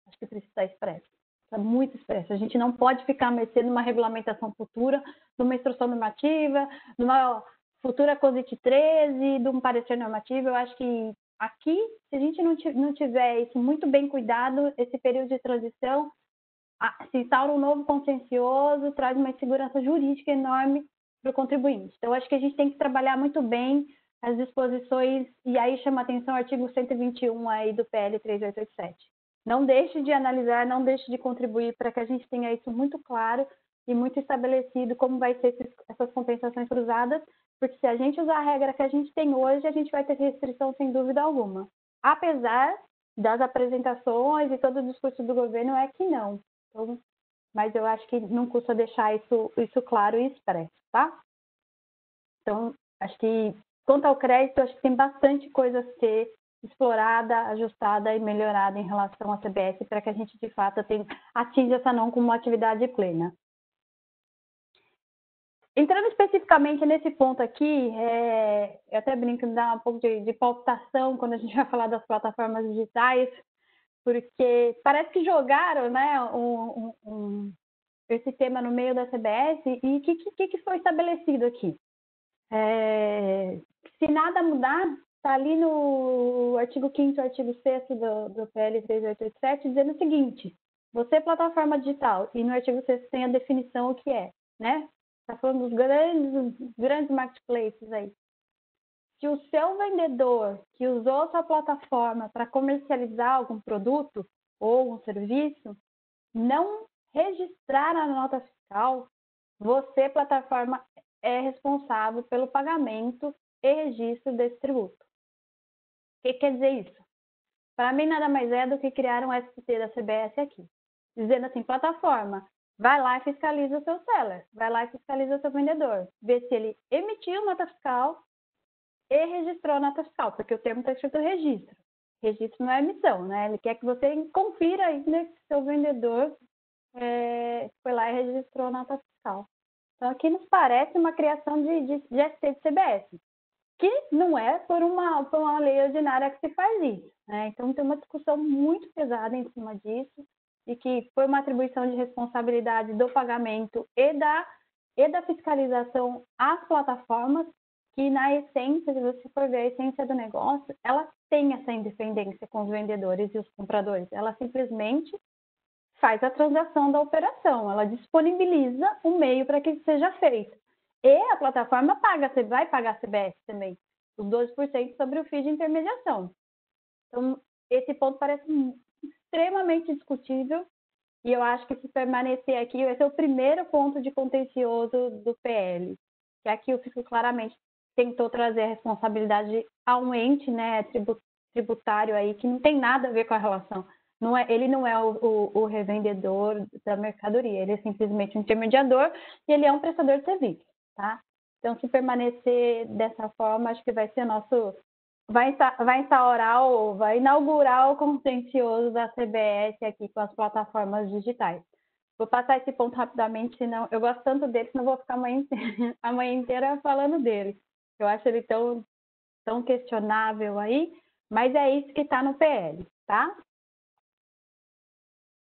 Acho que precisa estar expresso. Está muito expresso. A gente não pode ficar à mercê de uma regulamentação futura, de uma instrução normativa, de uma futura COSIT 13, de um parecer normativo. Eu acho que aqui, se a gente não tiver isso muito bem cuidado, esse período de transição, se instaura um novo contencioso, traz uma insegurança jurídica enorme para o contribuinte. Então, acho que a gente tem que trabalhar muito bem as disposições, e aí chama atenção o artigo 121 aí do PL 3887. Não deixe de analisar, não deixe de contribuir para que a gente tenha isso muito claro e muito estabelecido como vai ser essas compensações cruzadas, porque se a gente usar a regra que a gente tem hoje, a gente vai ter restrição sem dúvida alguma. Apesar das apresentações e todo o discurso do governo é que não. Então, mas eu acho que não custa deixar isso claro e expresso, tá? Então, acho que quanto ao crédito, acho que tem bastante coisa a ser explorada, ajustada e melhorada em relação à CBS para que a gente, de fato, atinja essa não como uma atividade plena. Entrando especificamente nesse ponto aqui, eu até brinco de dar um pouco de palpitação quando a gente vai falar das plataformas digitais, porque parece que jogaram, né, esse tema no meio da CBS e o que foi estabelecido aqui? Se nada mudar, está ali no artigo 5º e artigo 6º do PL 3887 dizendo o seguinte: você, plataforma digital, e no artigo 6º tem a definição o que é, né? Está falando dos grandes marketplaces aí. Se o seu vendedor que usou sua plataforma para comercializar algum produto ou um serviço, não registrar a nota fiscal, você, plataforma, é responsável pelo pagamento e registro desse tributo. O que quer dizer isso? Para mim, nada mais é do que criar um SPT da CBS aqui, dizendo assim, plataforma, vai lá e fiscaliza o seu seller, vai lá e fiscaliza o seu vendedor, vê se ele emitiu nota fiscal e registrou a nota fiscal, porque o termo está escrito registro. Registro não é emissão, né? Ele quer que você confira ainda que seu vendedor foi lá e registrou a nota fiscal. Então, aqui nos parece uma criação de ST de CBS, que não é por uma lei ordinária que se faz isso, né? Então, tem uma discussão muito pesada em cima disso, e que foi uma atribuição de responsabilidade do pagamento e da fiscalização às plataformas, que na essência, se você for ver a essência do negócio, ela tem essa independência com os vendedores e os compradores. Ela simplesmente faz a transação da operação, ela disponibiliza um meio para que isso seja feito. E a plataforma vai pagar a CBS também, os 12% sobre o FII de intermediação. Então, esse ponto parece extremamente discutível, e eu acho que se permanecer aqui, vai ser o primeiro ponto de contencioso do PL, que aqui o fisco claramente tentou trazer a responsabilidade a um ente, né, tributário aí, que não tem nada a ver com a relação. Ele não é o revendedor da mercadoria, ele é simplesmente um intermediador e ele é um prestador de serviço, tá? Então, se permanecer dessa forma, acho que vai ser vai inaugurar o contencioso da CBS aqui com as plataformas digitais. Vou passar esse ponto rapidamente, senão eu gosto tanto dele, senão vou ficar a manhã inteira falando dele. Eu acho ele tão questionável aí, mas é isso que está no PL, tá?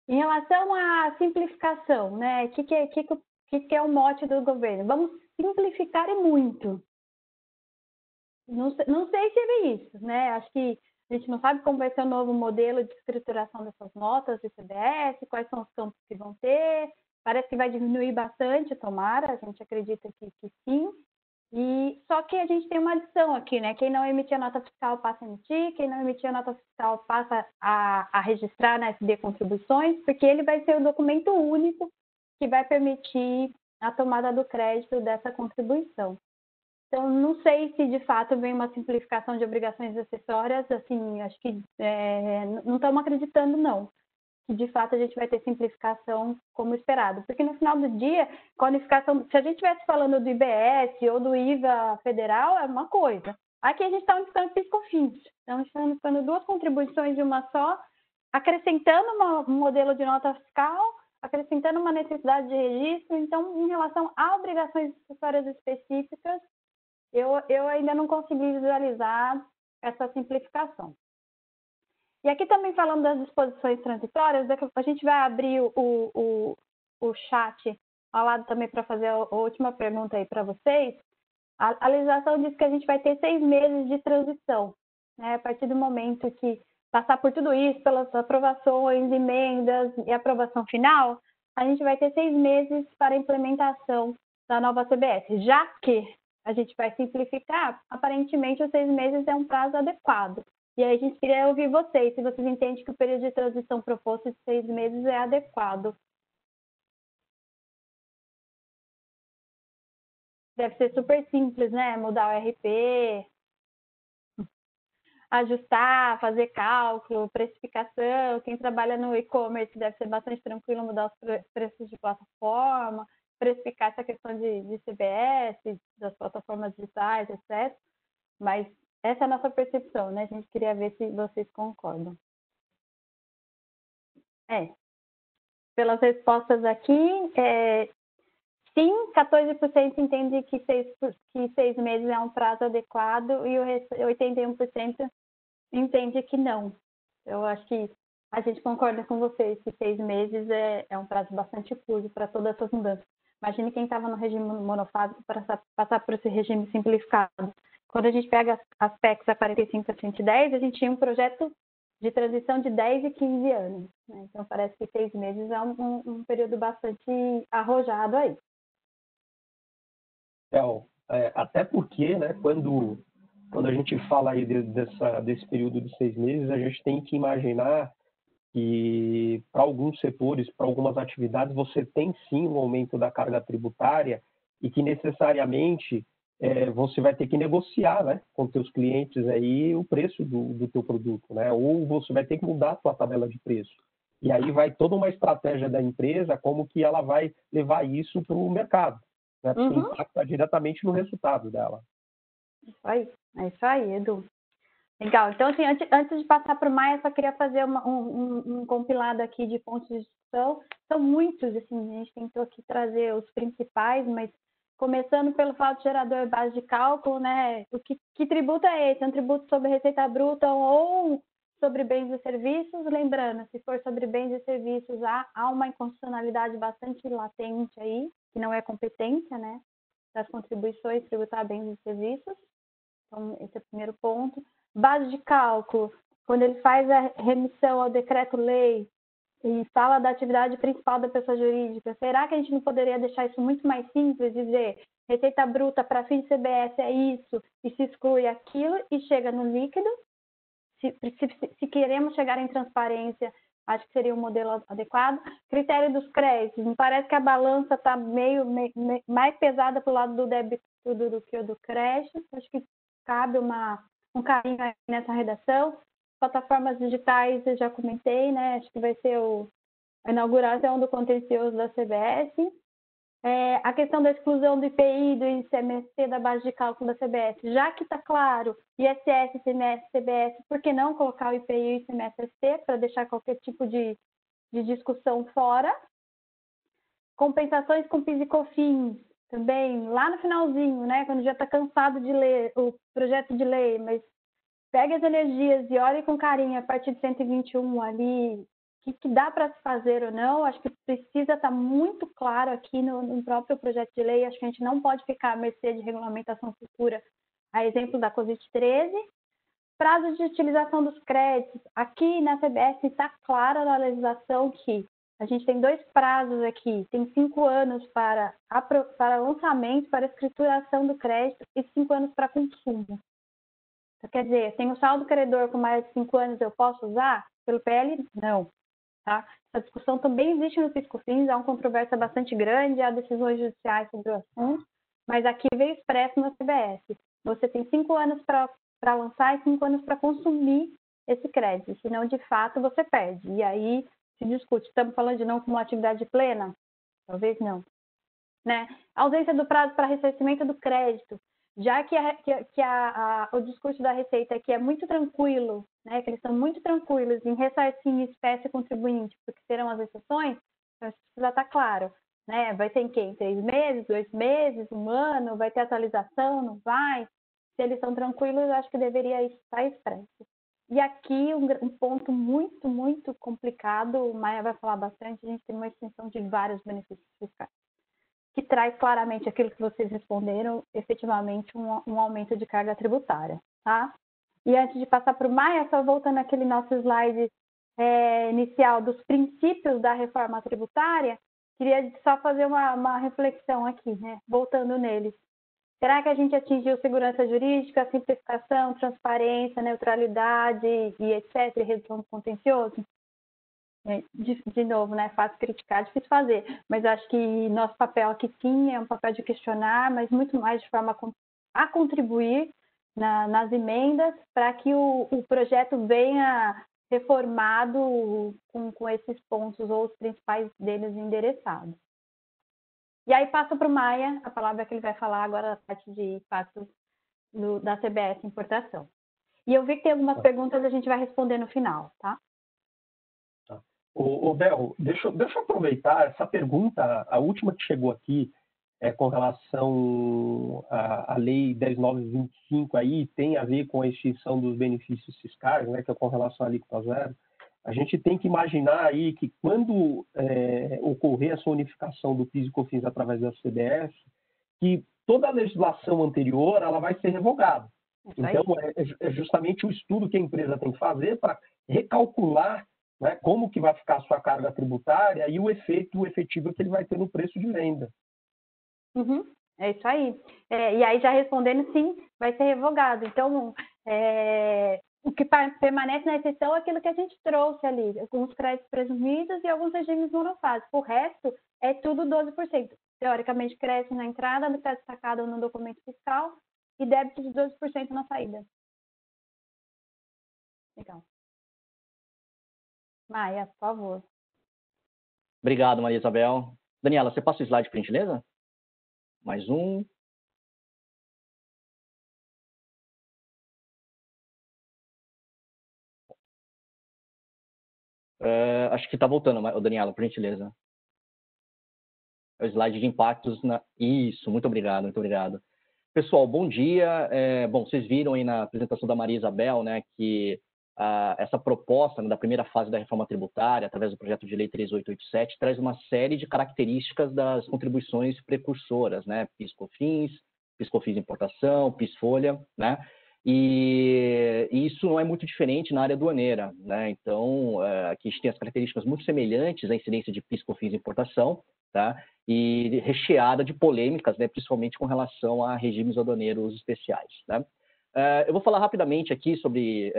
Em relação à simplificação, né? O que é o mote do governo? Vamos simplificar e muito. Não sei se é isso, né? Acho que a gente não sabe como vai ser o novo modelo de escrituração dessas notas de CBS, quais são os campos que vão ter. Parece que vai diminuir bastante, tomara, a gente acredita que sim. E só que a gente tem uma adição aqui, né? Quem não emitia nota fiscal passa a emitir, quem não emitia nota fiscal passa a registrar na FD Contribuições, porque ele vai ser o documento único que vai permitir a tomada do crédito dessa contribuição. Então, não sei se de fato vem uma simplificação de obrigações acessórias, assim, acho que não estamos acreditando, não. que de fato a gente vai ter simplificação como esperado. Porque no final do dia, com a unificação, se a gente estivesse falando do IBS ou do IVA federal, é uma coisa. Aqui a gente está unificando PIS/COFINS. Então, a gente está unificando duas contribuições de uma só, acrescentando um modelo de nota fiscal, acrescentando uma necessidade de registro. Então, em relação a obrigações acessórias específicas, eu ainda não consegui visualizar essa simplificação. E aqui também falando das disposições transitórias, a gente vai abrir o chat ao lado também para fazer a última pergunta aí para vocês. A legislação diz que a gente vai ter 6 meses de transição, né? A partir do momento que passar por tudo isso, pelas aprovações, emendas e aprovação final, a gente vai ter 6 meses para a implementação da nova CBS. Já que a gente vai simplificar, aparentemente os 6 meses é um prazo adequado. E aí a gente queria ouvir vocês, se vocês entendem que o período de transição proposto de 6 meses é adequado. Deve ser super simples, né? Mudar o RP, ajustar, fazer cálculo, precificação. Quem trabalha no e-commerce deve ser bastante tranquilo mudar os preços de plataforma, precificar essa questão de CBS, das plataformas digitais, etc. Mas essa é a nossa percepção, né? A gente queria ver se vocês concordam. Pelas respostas aqui, sim, 14% entende que 6 meses é um prazo adequado e o 81% entende que não. Eu acho que a gente concorda com vocês que 6 meses é um prazo bastante curto para todas essas mudanças. Imagine quem estava no regime monofásico para passar por esse regime simplificado. Quando a gente pega as PECs a 45 a 110, a gente tinha um projeto de transição de 10 e 15 anos. Né? Então, parece que 6 meses é um período bastante arrojado aí. Até porque, né, quando a gente fala aí desse período de 6 meses, a gente tem que imaginar que para alguns setores, para algumas atividades, você tem sim um aumento da carga tributária e que necessariamente você vai ter que negociar, né, com seus clientes aí o preço do teu produto, né, ou você vai ter que mudar a tua tabela de preço. E aí vai toda uma estratégia da empresa, como que ela vai levar isso para o mercado, né, porque impacta diretamente no resultado dela. É isso aí, Edu. Legal. Então, assim, antes de passar para o Maia, só queria fazer um compilado aqui de pontos de discussão. São muitos, assim, a gente tentou aqui trazer os principais, mas começando pelo fato de gerador base de cálculo, né? Que tributo é esse? É um tributo sobre receita bruta ou sobre bens e serviços? Lembrando, se for sobre bens e serviços, há uma inconstitucionalidade bastante latente aí, que não é competência, né? Das contribuições tributar bens e serviços. Então, esse é o primeiro ponto. Base de cálculo, quando ele faz a remissão ao decreto-lei e fala da atividade principal da pessoa jurídica, será que a gente não poderia deixar isso muito mais simples e dizer receita bruta para fim de CBS é isso e se exclui aquilo e chega no líquido? Se queremos chegar em transparência, acho que seria um modelo adequado. Critério dos créditos, me parece que a balança está meio mais pesada para o lado do débito do que o do crédito. Acho que cabe um carinho nessa redação. Plataformas digitais, eu já comentei, né? Acho que vai ser a inauguração do contencioso da CBS. A questão da exclusão do IPI, do ICMS da base de cálculo da CBS. Já que está claro, ISS, ICMS, CBS, por que não colocar o IPI e o ICMS-ST para deixar qualquer tipo de discussão fora? Compensações com PIS e COFINS, também, lá no finalzinho, né, quando já está cansado de ler o projeto de lei, mas pegue as energias e olhe com carinho a partir de 121 ali, o que dá para se fazer ou não. Acho que precisa estar muito claro aqui no próprio projeto de lei. Acho que a gente não pode ficar à mercê de regulamentação futura, a exemplo da Covid 13. Prazo de utilização dos créditos. Aqui na CBS está clara na legislação que a gente tem 2 prazos aqui, tem 5 anos para lançamento, para escrituração do crédito e 5 anos para consumo. Então, quer dizer, tem o saldo credor com mais de 5 anos, eu posso usar? Pelo PL, não. Tá? Essa discussão também existe no PIS/COFINS, há uma controvérsia bastante grande, há decisões judiciais sobre o assunto, mas aqui veio expresso na CBS. Você tem 5 anos para lançar e 5 anos para consumir esse crédito, senão de fato você perde. E aí se discute. Estamos falando de não cumulatividade plena? Talvez não. Né? A ausência do prazo para ressarcimento do crédito, já que, o discurso da Receita aqui é muito tranquilo, né? Que eles são muito tranquilos em ressarcir em espécie contribuinte, porque serão as exceções, então isso precisa estar claro. Né? Vai ter em quê? Em 3 meses, 2 meses, 1 ano? Vai ter atualização? Não vai? Se eles são tranquilos, eu acho que deveria estar expresso. E aqui um ponto muito, muito complicado, o Maia vai falar bastante, a gente tem uma extensão de vários benefícios fiscais, que traz claramente aquilo que vocês responderam, efetivamente um aumento de carga tributária, tá? E antes de passar para o Maia, só voltando àquele nosso slide inicial dos princípios da reforma tributária, queria só fazer uma reflexão aqui, né? Voltando neles. Será que a gente atingiu segurança jurídica, simplificação, transparência, neutralidade e etc., e redução do contencioso? De novo, né? Fácil criticar, difícil fazer, mas acho que nosso papel aqui sim é um papel de questionar, mas muito mais de forma a contribuir nas emendas para que o projeto venha reformado com esses pontos ou os principais deles endereçados. E aí passo para o Maia, a palavra que ele vai falar agora da parte de impactos da CBS Importação. E eu vi que tem algumas perguntas, a gente vai responder no final, tá? Ô, Bel, deixa eu aproveitar essa pergunta, a última que chegou aqui, com relação à Lei 10.925, aí tem a ver com a extinção dos benefícios fiscais, né, que é com relação à alíquota zero. A gente tem que imaginar aí que quando ocorrer essa unificação do PIS e COFINS através da CBS, que toda a legislação anterior ela vai ser revogada. Então, é justamente o estudo que a empresa tem que fazer para recalcular, né, como que vai ficar a sua carga tributária e o efetivo que ele vai ter no preço de venda. Uhum, é isso aí. E aí, já respondendo, sim, vai ser revogado. Então, o que permanece na exceção é aquilo que a gente trouxe ali, alguns créditos presumidos e alguns regimes monofásicos. O resto é tudo 12%. Teoricamente, crédito na entrada, no crédito destacado no documento fiscal e débito de 12% na saída. Legal. Maia, por favor. Obrigado, Maria Isabel. Daniela, você passa o slide, por gentileza? Mais um. Acho que está voltando, Daniela, por gentileza. É o slide de impactos. Isso, muito obrigado, muito obrigado. Pessoal, bom dia. Bom, vocês viram aí na apresentação da Maria Isabel, né, que essa proposta, né, da primeira fase da reforma tributária, através do projeto de lei 3887, traz uma série de características das contribuições precursoras, né, PIS/COFINS, PIS/COFINS importação, PIS/folha, né, e isso não é muito diferente na área aduaneira, né, então aqui a gente tem as características muito semelhantes à incidência de PIS/COFINS importação, tá, e recheada de polêmicas, né, principalmente com relação a regimes aduaneiros especiais, né. Eu vou falar rapidamente aqui sobre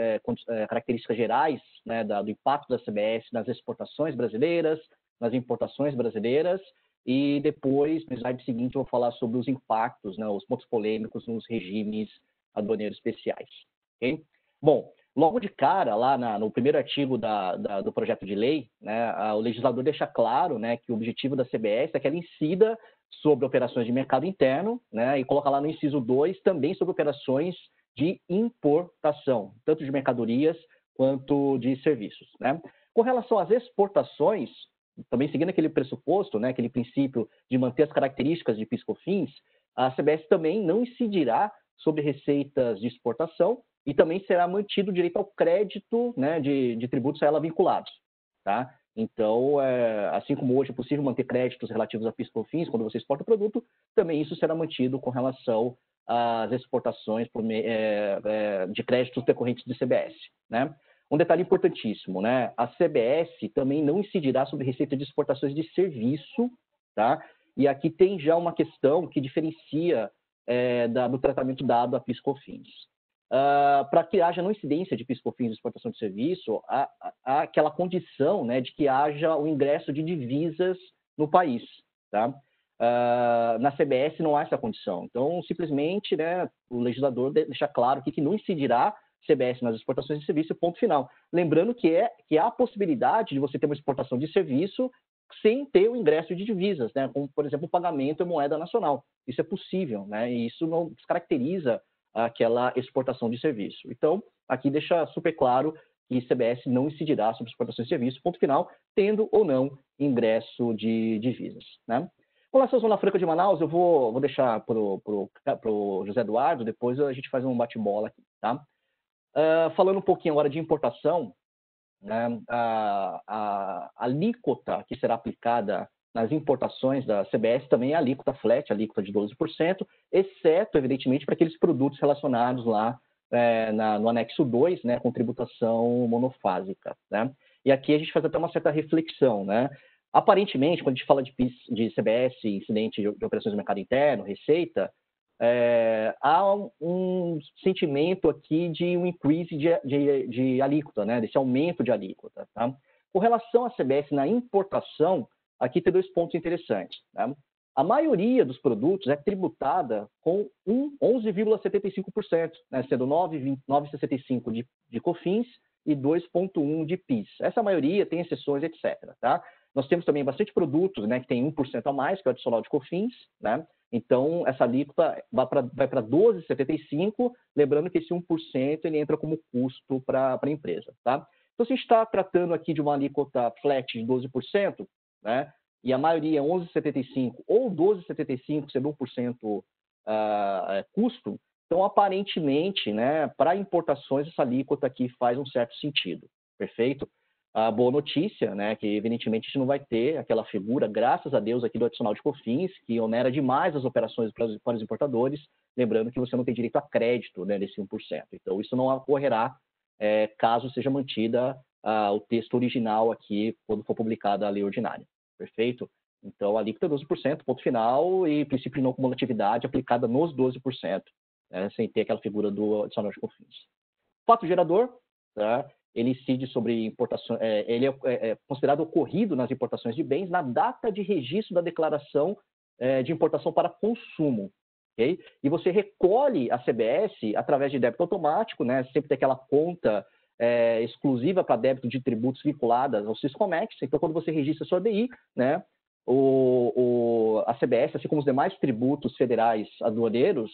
características gerais, né, do impacto da CBS nas exportações brasileiras, nas importações brasileiras, e depois, no slide seguinte, eu vou falar sobre os impactos, né, os pontos polêmicos nos regimes aduaneiros especiais. Okay? Bom, logo de cara, lá no primeiro artigo do projeto de lei, né, o legislador deixa claro, né, que o objetivo da CBS é que ela incida sobre operações de mercado interno, né, e coloca lá no inciso 2 também sobre operações de importação, tanto de mercadorias quanto de serviços, né? Com relação às exportações, também seguindo aquele pressuposto, né, aquele princípio de manter as características de PIS/COFINS, a CBS também não incidirá sobre receitas de exportação e também será mantido o direito ao crédito, né, de tributos a ela vinculados, tá? Então, assim como hoje é possível manter créditos relativos a PIS/COFINS quando você exporta o produto, também isso será mantido com relação às exportações de créditos decorrentes de CBS, né? Um detalhe importantíssimo, né? A CBS também não incidirá sobre receita de exportações de serviço, tá? E aqui tem já uma questão que diferencia do tratamento dado a PIS/COFINS. Para que haja não incidência de PIS/COFINS de exportação de serviço, há aquela condição, né, de que haja o ingresso de divisas no país, tá? Na CBS não há essa condição. Então, simplesmente, né, o legislador deixa claro aqui que não incidirá CBS nas exportações de serviço, ponto final. Lembrando que há a possibilidade de você ter uma exportação de serviço sem ter o ingresso de divisas, né? Como, por exemplo, o pagamento em moeda nacional. Isso é possível, né? E isso não descaracteriza aquela exportação de serviço. Então, aqui deixa super claro que CBS não incidirá sobre exportações de serviço, ponto final, tendo ou não ingresso de divisas, né? Com relação à Zona Franca de Manaus, eu vou deixar para o José Eduardo, depois a gente faz um bate-bola aqui, tá? Falando um pouquinho agora de importação, né, a alíquota que será aplicada nas importações da CBS também é a alíquota flat, a alíquota de 12%, exceto, evidentemente, para aqueles produtos relacionados lá no anexo 2, né, com tributação monofásica, né? E aqui a gente faz até uma certa reflexão, né? Aparentemente, quando a gente fala de PIS, de CBS, incidente de operações do mercado interno, receita, há um sentimento aqui de um increase de alíquota, né? Desse aumento de alíquota, tá? Com relação à CBS na importação, aqui tem 2 pontos interessantes, tá? A maioria dos produtos é tributada com 11,75%, né? Sendo 9,65% de COFINS e 2,1% de PIS. Essa maioria tem exceções, etc. Tá? Nós temos também bastante produtos, né, que tem 1% a mais, que é o adicional de COFINS, né? Então, essa alíquota vai para 12,75%, lembrando que esse 1% ele entra como custo para a empresa. Tá? Então, se a gente está tratando aqui de uma alíquota flat de 12%, né, e a maioria é 11,75% ou 12,75%, sendo 1% custo, então, aparentemente, né, para importações, essa alíquota aqui faz um certo sentido, perfeito? A boa notícia, né, que evidentemente a gente não vai ter aquela figura, graças a Deus, aqui do adicional de COFINS, que onera demais as operações para os importadores, lembrando que você não tem direito a crédito, né, desse 1%. Então, isso não ocorrerá caso seja mantida o texto original aqui, quando for publicada a lei ordinária, perfeito? Então, a alíquota é 12%, ponto final, e princípio de não cumulatividade aplicada nos 12%. Sem ter aquela figura do adicional de COFINS. Fato gerador, tá? Ele incide sobre importação, ele é considerado ocorrido nas importações de bens na data de registro da declaração de importação para consumo. Okay? E você recolhe a CBS através de débito automático, né? Sempre tem aquela conta exclusiva para débito de tributos vinculadas ao Siscomex. Então, quando você registra a sua DI, né, a CBS, assim como os demais tributos federais aduaneiros,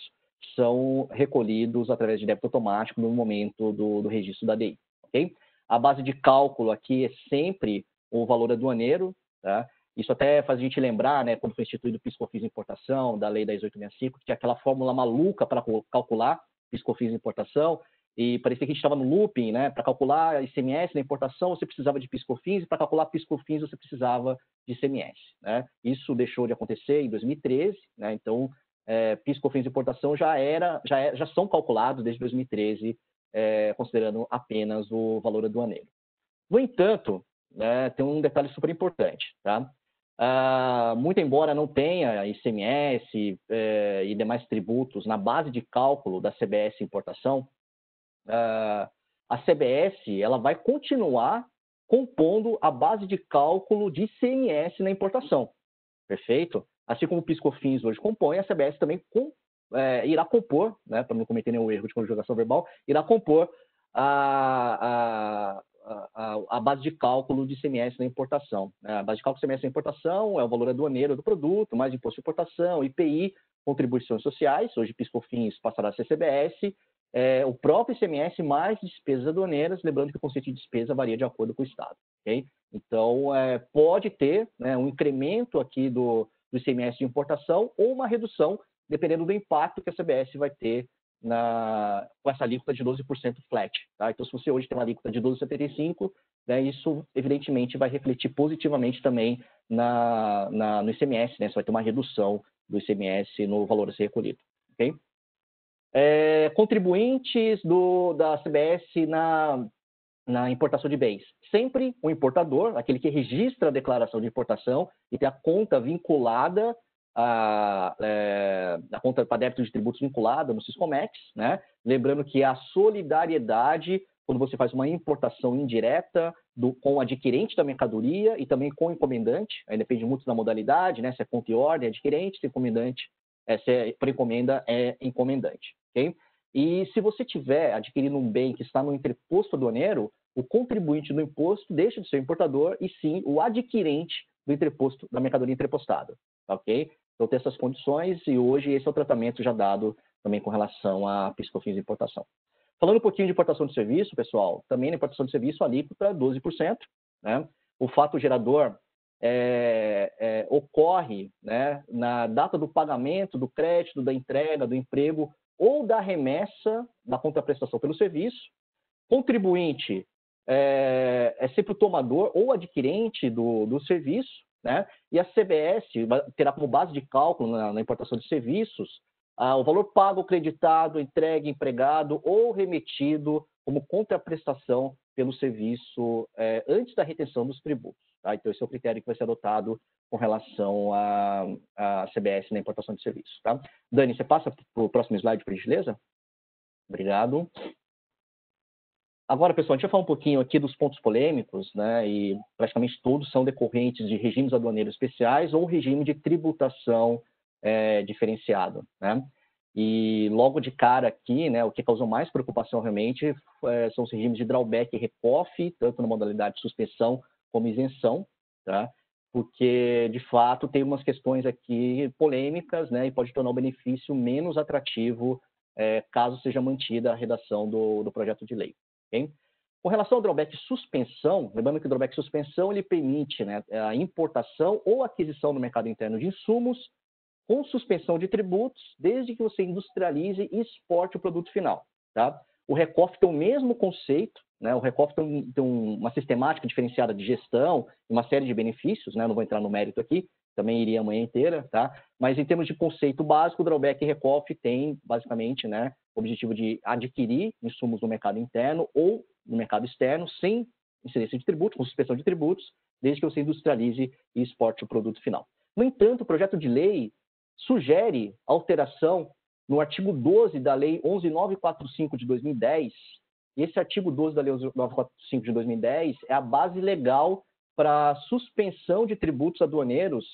são recolhidos através de débito automático no momento do registro da DI. Okay? A base de cálculo aqui é sempre o valor aduaneiro. Tá? Isso até faz a gente lembrar, né, quando foi instituído o PIS/COFINS importação, da Lei 10.865, que tinha aquela fórmula maluca para calcular PIS/COFINS importação, e parecia que a gente estava no looping, né? Para calcular ICMS na importação, você precisava de PIS/COFINS, e para calcular PIS/COFINS, você precisava de ICMS. Né? Isso deixou de acontecer em 2013, né? Então, PIS/COFINS importação já são calculados desde 2013, considerando apenas o valor aduaneiro. No entanto, né, tem um detalhe super importante, tá? Muito embora não tenha ICMS e demais tributos na base de cálculo da CBS importação, a CBS ela vai continuar compondo a base de cálculo de ICMS na importação, perfeito? Assim como o PIS/COFINS hoje compõe, a CBS também irá compor, né, para não cometer nenhum erro de conjugação verbal, irá compor a base de cálculo de ICMS na importação. A base de cálculo de ICMS na importação é o valor aduaneiro do produto, mais imposto de importação, IPI, contribuições sociais, hoje PIS/COFINS passará a ser CBS, o próprio ICMS mais despesas aduaneiras, lembrando que o conceito de despesa varia de acordo com o Estado. Okay? Então, pode ter, né, um incremento aqui do ICMS de importação ou uma redução, dependendo do impacto que a CBS vai ter com essa alíquota de 12% flat. Tá? Então, se você hoje tem uma alíquota de 12,75%, né, isso evidentemente vai refletir positivamente também no ICMS, né? Você vai ter uma redução do ICMS no valor a ser recolhido. Okay? Contribuintes da CBS na importação de bens. Sempre o importador, aquele que registra a declaração de importação e tem a conta vinculada, a conta para débito de tributos vinculada no Siscomex, né? Lembrando que a solidariedade, quando você faz uma importação indireta com o adquirente da mercadoria e também com o encomendante, aí depende muito da modalidade, né? Se é conta e ordem, é adquirente, se é encomendante, se é por encomenda, é encomendante. Okay? E se você tiver adquirindo um bem que está no entreposto aduaneiro, o contribuinte do imposto deixa de ser o importador e sim o adquirente do entreposto, da mercadoria entrepostada, ok? Então tem essas condições e hoje esse é o tratamento já dado também com relação a PIS/COFINS de importação. Falando um pouquinho de importação de serviço, pessoal, também na importação de serviço a alíquota 12%, né? O fato gerador ocorre, né, na data do pagamento, do crédito, da entrega, do emprego ou da remessa da contraprestação pelo serviço. Contribuinte é sempre o tomador ou adquirente do serviço, né? E a CBS terá como base de cálculo na importação de serviços o valor pago, creditado, entregue, empregado ou remetido como contraprestação pelo serviço antes da retenção dos tributos. Tá? Então, esse é o critério que vai ser adotado com relação à CBS na importação de serviços. Tá? Dani, você passa para o próximo slide, por gentileza? Obrigado. Agora, pessoal, a gente vai falar um pouquinho aqui dos pontos polêmicos, né? E praticamente todos são decorrentes de regimes aduaneiros especiais ou regime de tributação diferenciado, né? E logo de cara aqui, né, o que causou mais preocupação realmente são os regimes de drawback e recoff, tanto na modalidade de suspensão como isenção, tá? Porque, de fato, tem umas questões aqui polêmicas, né, e pode tornar o benefício menos atrativo caso seja mantida a redação do projeto de lei. Okay? Com relação ao drawback suspensão, lembrando que o drawback suspensão ele permite, né, a importação ou aquisição no mercado interno de insumos com suspensão de tributos, desde que você industrialize e exporte o produto final. Tá? O recoff tem o mesmo conceito, né? O recoff tem uma sistemática diferenciada de gestão, uma série de benefícios, né? Não vou entrar no mérito aqui, também iria a manhã inteira, tá? Mas em termos de conceito básico, o drawback e recoff tem, basicamente, né, o objetivo de adquirir insumos no mercado interno ou no mercado externo, sem incidência de tributos, com suspensão de tributos, desde que você industrialize e exporte o produto final. No entanto, o projeto de lei sugere alteração no artigo 12 da Lei 11.945 de 2010. E esse artigo 12 da Lei 11.945 de 2010 é a base legal para suspensão de tributos aduaneiros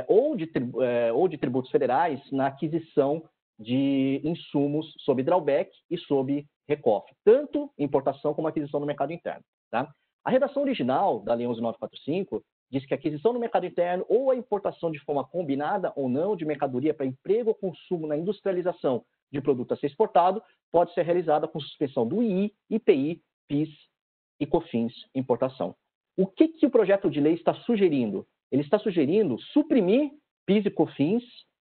ou de tributos federais na aquisição de insumos sob drawback e sob recoff, tanto importação como aquisição no mercado interno. Tá? A redação original da Lei 11.945 diz que a aquisição no mercado interno ou a importação de forma combinada ou não de mercadoria para emprego ou consumo na industrialização de produto a ser exportado pode ser realizada com suspensão do II, IPI, PIS e COFINS importação. O que o projeto de lei está sugerindo? Ele está sugerindo suprimir PIS e COFINS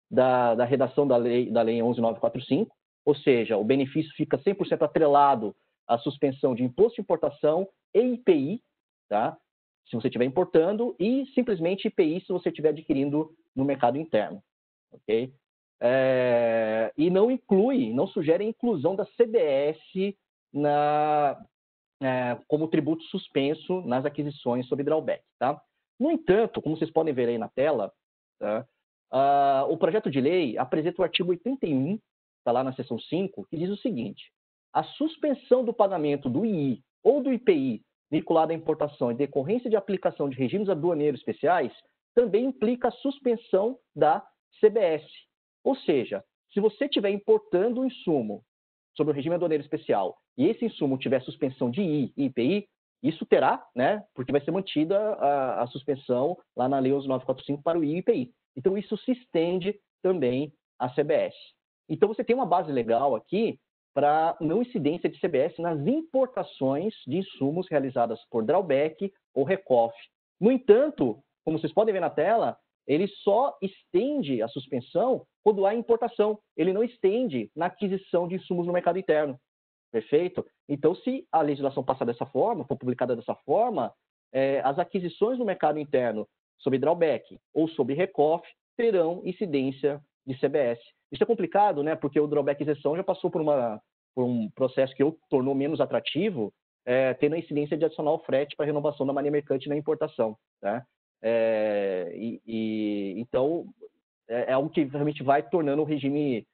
da redação da lei 11.945, ou seja, o benefício fica 100% atrelado à suspensão de imposto de importação e IPI, tá? Se você estiver importando, e simplesmente IPI se você estiver adquirindo no mercado interno. Okay? E não sugere a inclusão da CBS como tributo suspenso nas aquisições sob drawback. Tá? No entanto, como vocês podem ver aí na tela, tá? O projeto de lei apresenta o artigo 81, está lá na seção 5, que diz o seguinte: a suspensão do pagamento do II ou do IPI vinculado à importação em decorrência de aplicação de regimes aduaneiros especiais, também implica a suspensão da CBS. Ou seja, se você estiver importando um insumo sobre o regime aduaneiro especial e esse insumo tiver suspensão de I e IPI, isso terá, né, porque vai ser mantida a suspensão lá na Lei 11.945 para o I e IPI. Então, isso se estende também à CBS. Então, você tem uma base legal aqui para não incidência de CBS nas importações de insumos realizadas por drawback ou recoff. No entanto, como vocês podem ver na tela, ele só estende a suspensão quando há importação. Ele não estende na aquisição de insumos no mercado interno. Perfeito? Então, se a legislação passar dessa forma, for publicada dessa forma, as aquisições no mercado interno sob drawback ou sob recoff terão incidência de CBS. Isso é complicado, né? Porque o drawback isenção já passou por um processo que o tornou menos atrativo, tendo a incidência de adicionar o frete para renovação da marinha mercante na importação. Tá? Então, é algo que realmente vai tornando o regime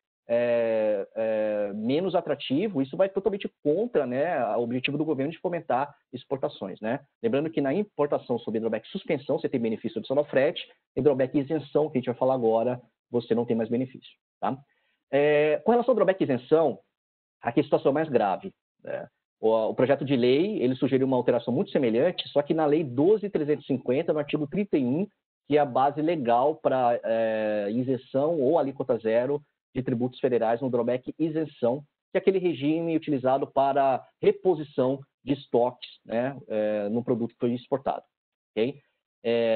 menos atrativo. Isso vai totalmente contra, né, o objetivo do governo de fomentar exportações. Né? Lembrando que na importação sob drawback suspensão, você tem benefício adicional frete, em drawback isenção, que a gente vai falar agora, você não tem mais benefício. Tá? Com relação ao drawback isenção, Aqui a situação é mais grave, né? O projeto de lei, ele sugeriu uma alteração muito semelhante, só que na Lei 12.350, no artigo 31, que é a base legal para isenção ou alíquota zero de tributos federais no drawback isenção, que é aquele regime utilizado para reposição de estoques, né, no produto que foi exportado. Okay?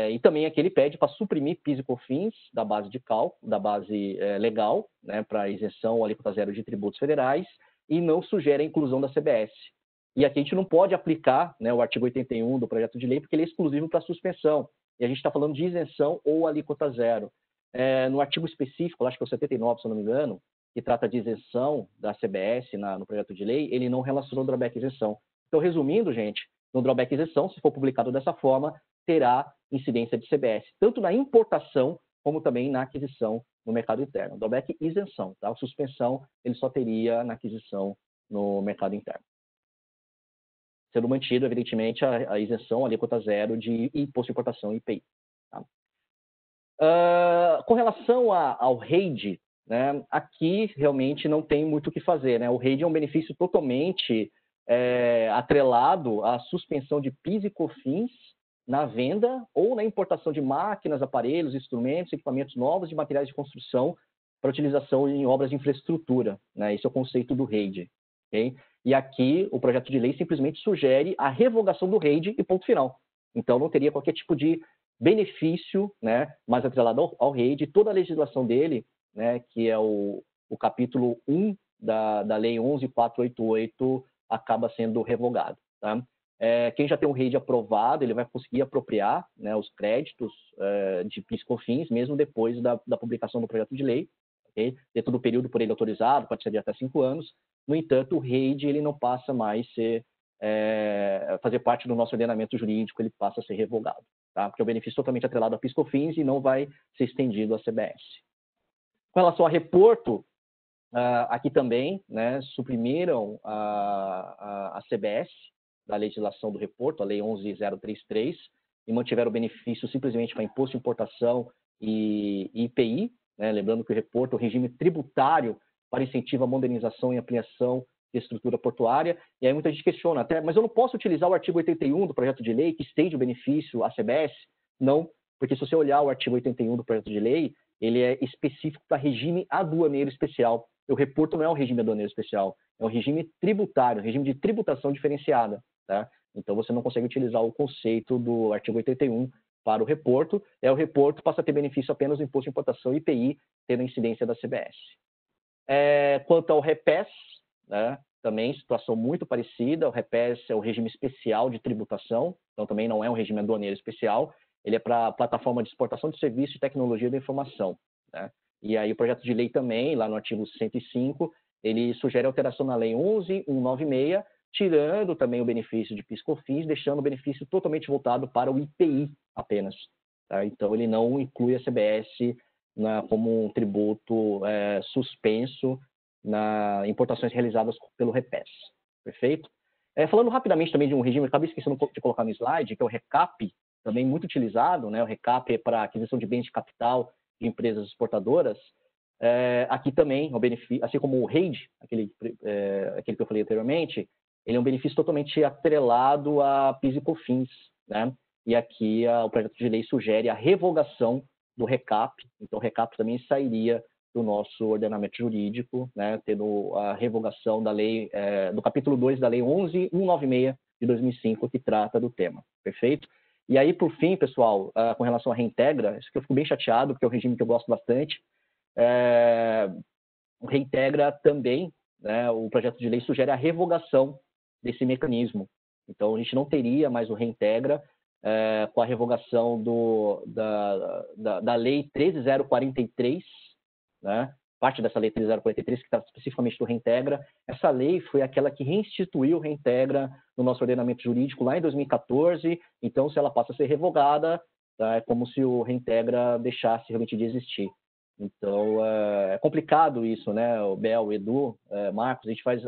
E também aqui ele pede para suprimir PIS e COFINS da base de cálculo, da base legal, né, para isenção ou alíquota zero de tributos federais, e não sugere a inclusão da CBS. E aqui a gente não pode aplicar, né, o artigo 81 do projeto de lei, porque ele é exclusivo para suspensão. E a gente está falando de isenção ou alíquota zero. No artigo específico, acho que é o 79, se eu não me engano, que trata de isenção da CBS no projeto de lei, ele não relacionou o drawback isenção. Então, resumindo, gente, no drawback isenção, se for publicado dessa forma, terá incidência de CBS, tanto na importação como também na aquisição no mercado interno. Drawback isenção, tá? A suspensão ele só teria na aquisição no mercado interno. Sendo mantido, evidentemente, a isenção, a alíquota zero de imposto de importação e IPI. Tá? Com relação ao REID, né, aqui realmente não tem muito o que fazer. Né? O REID é um benefício totalmente atrelado à suspensão de PIS e COFINS na venda ou na importação de máquinas, aparelhos, instrumentos, equipamentos novos de materiais de construção para utilização em obras de infraestrutura. Né? Esse é o conceito do REID. Okay? E aqui o projeto de lei simplesmente sugere a revogação do REID e ponto final. Então não teria qualquer tipo de benefício, né, mais atrelado ao REID. Toda a legislação dele, né, que é o capítulo 1 da Lei 11.488, acaba sendo revogado. Tá? Quem já tem um REID aprovado, ele vai conseguir apropriar, né, os créditos de PIS/COFINS, mesmo depois da publicação do projeto de lei, okay? Dentro do período por ele autorizado, pode ser de até 5 anos. No entanto, o REID ele não passa mais fazer parte do nosso ordenamento jurídico, ele passa a ser revogado, tá? Porque o benefício é totalmente atrelado a PIS/COFINS e não vai ser estendido à CBS. Com relação a reporto, aqui também, né, suprimiram a CBS da legislação do reporto, a Lei 11.033, e mantiveram o benefício simplesmente para imposto de importação e IPI, né? Lembrando que o reporto é o regime tributário para incentivo à modernização e ampliação de estrutura portuária. E aí muita gente questiona até, mas eu não posso utilizar o artigo 81 do projeto de lei que estende o benefício à CBS? Não, porque se você olhar o artigo 81 do projeto de lei, ele é específico para regime aduaneiro especial. O reporto não é um regime aduaneiro especial, é um regime tributário, um regime de tributação diferenciada. Tá? Então você não consegue utilizar o conceito do artigo 81 para o reporto. O reporto passa a ter benefício apenas do imposto de importação IPI, tendo a incidência da CBS. Quanto ao REPES, né, também situação muito parecida. O REPES é o regime especial de tributação, então também não é um regime aduaneiro especial. Ele é para a plataforma de exportação de serviços e tecnologia da informação. Né? E aí o projeto de lei também, lá no artigo 105, ele sugere alteração na Lei 11.196, tirando também o benefício de PIS/COFINS, deixando o benefício totalmente voltado para o IPI apenas. Tá? Então ele não inclui a CBS como um tributo suspenso nas importações realizadas pelo REPES. Perfeito? Falando rapidamente também de um regime, eu acabei esquecendo de colocar no slide, que é o RECAP, também muito utilizado, né? O RECAP é para aquisição de bens de capital de empresas exportadoras. Aqui também, o benefício, assim como o REID, aquele que eu falei anteriormente, ele é um benefício totalmente atrelado a PIS e COFINS, né? E aqui o projeto de lei sugere a revogação do RECAP. Então, o RECAP também sairia do nosso ordenamento jurídico, né? Tendo a revogação da lei, do capítulo 2 da Lei 11.196 de 2005, que trata do tema. Perfeito? E aí, por fim, pessoal, com relação à Reintegra, isso que eu fico bem chateado, porque é um regime que eu gosto bastante. O Reintegra também, né, o projeto de lei sugere a revogação desse mecanismo. Então, a gente não teria mais o Reintegra com a revogação da Lei 13.043, né? Parte dessa Lei 13.043, que trata especificamente do Reintegra. Essa lei foi aquela que reinstituiu o Reintegra no nosso ordenamento jurídico lá em 2014. Então, se ela passa a ser revogada, tá? É como se o Reintegra deixasse realmente de existir. Então, é complicado isso, né? O Bel, o Edu, Marcos, a gente faz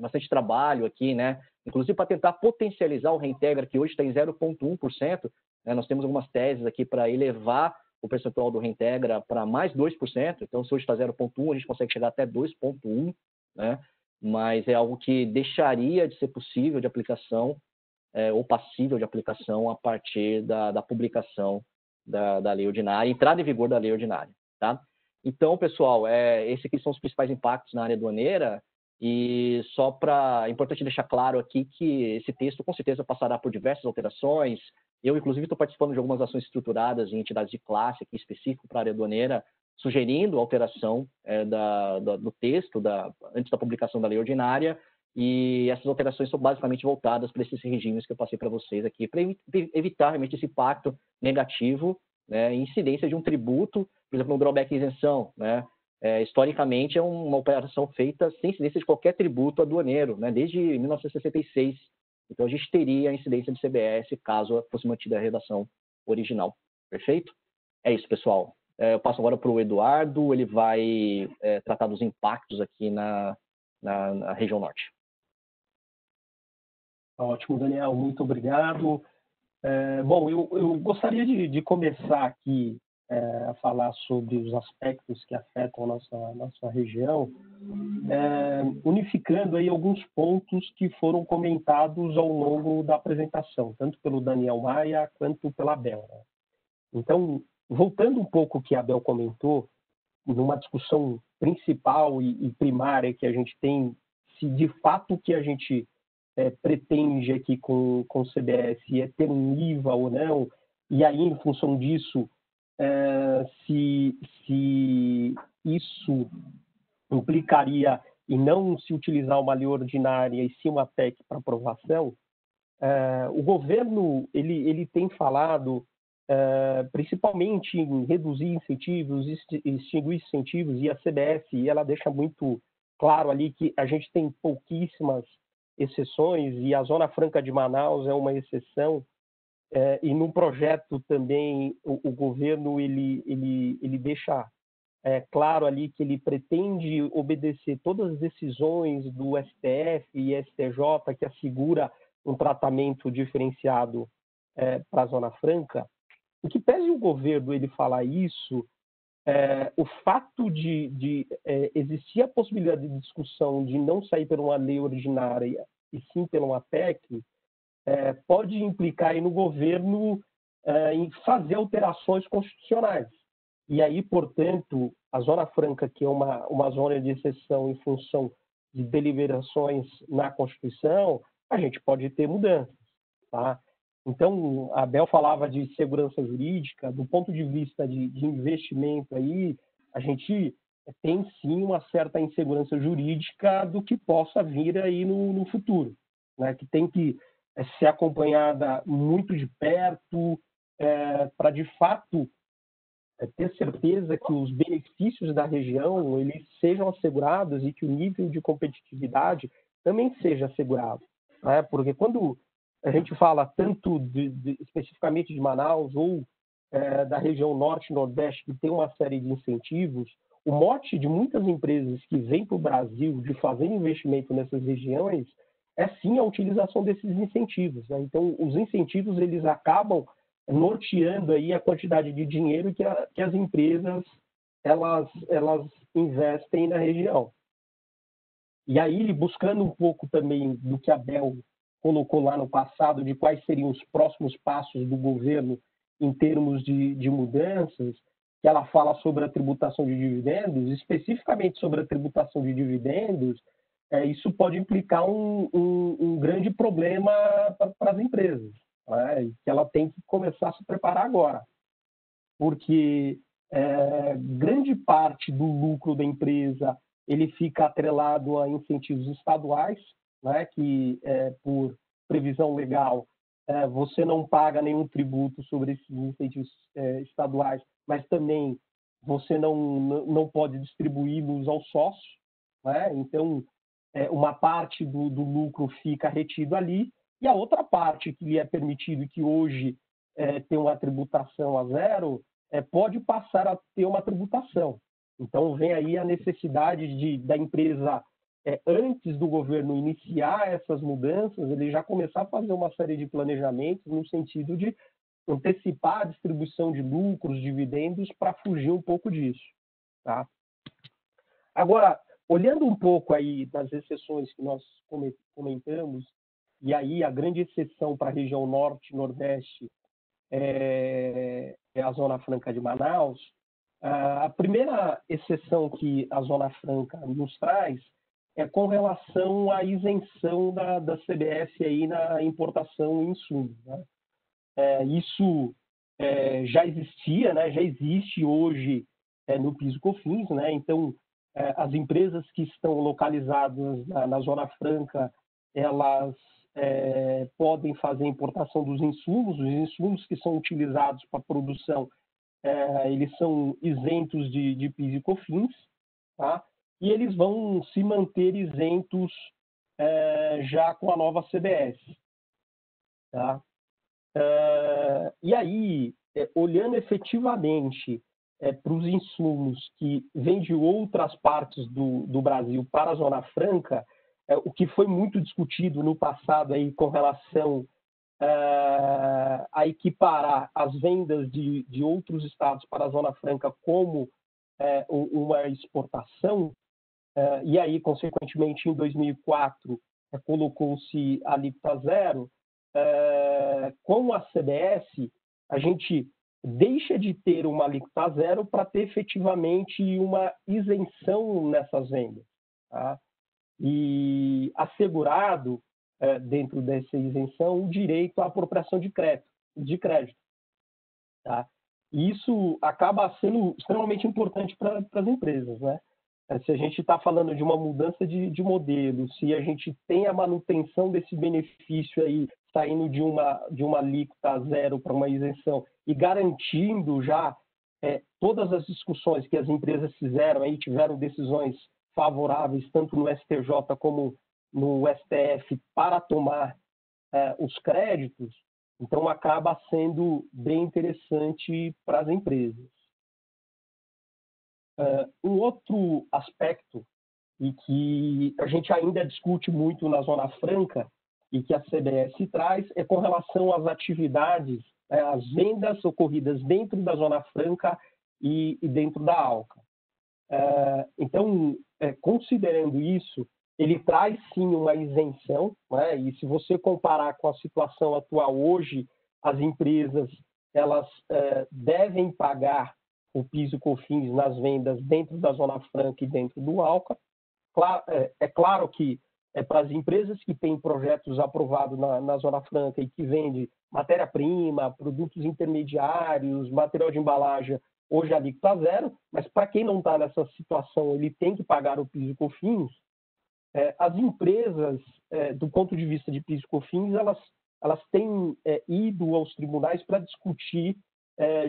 bastante trabalho aqui, né? Inclusive para tentar potencializar o Reintegra, que hoje está em 0,1%. Né? Nós temos algumas teses aqui para elevar o percentual do Reintegra para mais 2%. Então, se hoje está 0,1%, a gente consegue chegar até 2,1%. Né? mas é algo que deixaria de ser possível de aplicação ou passível de aplicação a partir da publicação da lei ordinária, entrada em vigor da lei ordinária, tá? Então, pessoal, esses aqui são os principais impactos na área aduaneira, e é importante deixar claro aqui que esse texto com certeza passará por diversas alterações. Eu, inclusive, estou participando de algumas ações estruturadas em entidades de classe aqui específico para a área aduaneira, sugerindo alteração do texto antes da publicação da lei ordinária, e essas alterações são basicamente voltadas para esses regimes que eu passei para vocês aqui, para evitar realmente esse impacto negativo, né, incidência de um tributo, por exemplo, no drawback isenção, né? Historicamente, é uma operação feita sem incidência de qualquer tributo aduaneiro, né, desde 1966. Então, a gente teria a incidência de CBS caso fosse mantida a redação original. Perfeito? É isso, pessoal. Eu passo agora para o Eduardo, ele vai tratar dos impactos aqui na região norte. Ótimo, Daniel, muito obrigado. Bom, eu gostaria de começar aqui a falar sobre os aspectos que afetam a nossa região, unificando aí alguns pontos que foram comentados ao longo da apresentação, tanto pelo Daniel Maia quanto pela Abel, né? Então, voltando um pouco ao que a Abel comentou, numa discussão principal e primária que a gente tem, se de fato o que a gente pretende aqui com o CBS é ter um IVA ou não, e aí, em função disso, se isso implicaria em não se utilizar uma lei ordinária e sim uma PEC para aprovação, o governo ele tem falado principalmente em reduzir incentivos, extinguir incentivos, e a CBS ela deixa muito claro ali que a gente tem pouquíssimas exceções, e a Zona Franca de Manaus é uma exceção, e no projeto também o governo ele deixa claro ali que ele pretende obedecer todas as decisões do STF e STJ que assegura um tratamento diferenciado para a Zona Franca. O que pese o governo ele falar isso, o fato de existir a possibilidade de discussão de não sair por uma lei ordinária e sim por uma PEC, pode implicar aí no governo em fazer alterações constitucionais. E aí, portanto, a Zona Franca, que é uma zona de exceção em função de deliberações na Constituição, a gente pode ter mudanças, tá? Então, a Abel falava de segurança jurídica, do ponto de vista de investimento aí, a gente tem sim uma certa insegurança jurídica do que possa vir aí no futuro, né? Que tem que ser acompanhada muito de perto, para de fato ter certeza que os benefícios da região eles sejam assegurados e que o nível de competitividade também seja assegurado, né? Porque quando a gente fala tanto especificamente de Manaus ou da região norte e nordeste, que tem uma série de incentivos, o mote de muitas empresas que vêm para o Brasil de fazer investimento nessas regiões é sim a utilização desses incentivos, né? Então, os incentivos eles acabam norteando aí a quantidade de dinheiro que as empresas elas investem na região. E aí, buscando um pouco também do que a Abel colocou lá no passado, de quais seriam os próximos passos do governo em termos de mudanças, que ela fala sobre a tributação de dividendos, especificamente sobre a tributação de dividendos, isso pode implicar um grande problema para as empresas, né? Que ela tem que começar a se preparar agora, porque grande parte do lucro da empresa ele fica atrelado a incentivos estaduais, né, que por previsão legal você não paga nenhum tributo sobre esses incentivos estaduais, mas também você não pode distribuí-los ao sócio, né? Então, uma parte do lucro fica retido ali, e a outra parte que lhe é permitido e que hoje tem uma tributação a zero, pode passar a ter uma tributação. Então, vem aí a necessidade da empresa, antes do governo iniciar essas mudanças, ele já começar a fazer uma série de planejamentos no sentido de antecipar a distribuição de lucros, dividendos, para fugir um pouco disso, tá? Agora, Olhando um pouco aí das exceções que nós comentamos, e aí a grande exceção para a região norte e nordeste é a Zona Franca de Manaus. A primeira exceção que a Zona Franca nos traz é com relação à isenção da CBS aí na importação em insumos, né? Isso já existia, né? Já existe hoje no PIS/COFINS, né? Então, as empresas que estão localizadas na Zona Franca, elas podem fazer a importação dos insumos. Os insumos que são utilizados para a produção, eles são isentos de PIS e COFINS, tá? E eles vão se manter isentos já com a nova CBS, tá? E aí, olhando efetivamente para os insumos que vêm de outras partes do Brasil para a Zona Franca, o que foi muito discutido no passado aí com relação a equiparar as vendas de outros estados para a Zona Franca como uma exportação, e aí, consequentemente, em 2004, colocou-se a alíquota zero. Com a CBS, a gente deixa de ter uma alíquota zero para ter efetivamente uma isenção nessas vendas, tá? E assegurado, dentro dessa isenção, o direito à apropriação de crédito, tá? E isso acaba sendo extremamente importante para as empresas, né? Se a gente está falando de uma mudança de modelo, se a gente tem a manutenção desse benefício aí, saindo de uma alíquota zero para uma isenção e garantindo já todas as discussões que as empresas fizeram, aí tiveram decisões favoráveis tanto no STJ como no STF para tomar os créditos, então acaba sendo bem interessante para as empresas. Um outro aspecto e que a gente ainda discute muito na Zona Franca e que a CBS traz é com relação às atividades, as vendas ocorridas dentro da Zona Franca e dentro da ALCA. Então, considerando isso, ele traz sim uma isenção, né? E se você comparar com a situação atual hoje, as empresas elas devem pagar o PIS e COFINS nas vendas dentro da Zona Franca e dentro do ALCA. É claro que para as empresas que têm projetos aprovados na Zona Franca e que vendem matéria-prima, produtos intermediários, material de embalagem, hoje a alíquota zero, mas para quem não está nessa situação, ele tem que pagar o PIS e COFINS. As empresas, do ponto de vista de PIS e COFINS, elas têm ido aos tribunais para discutir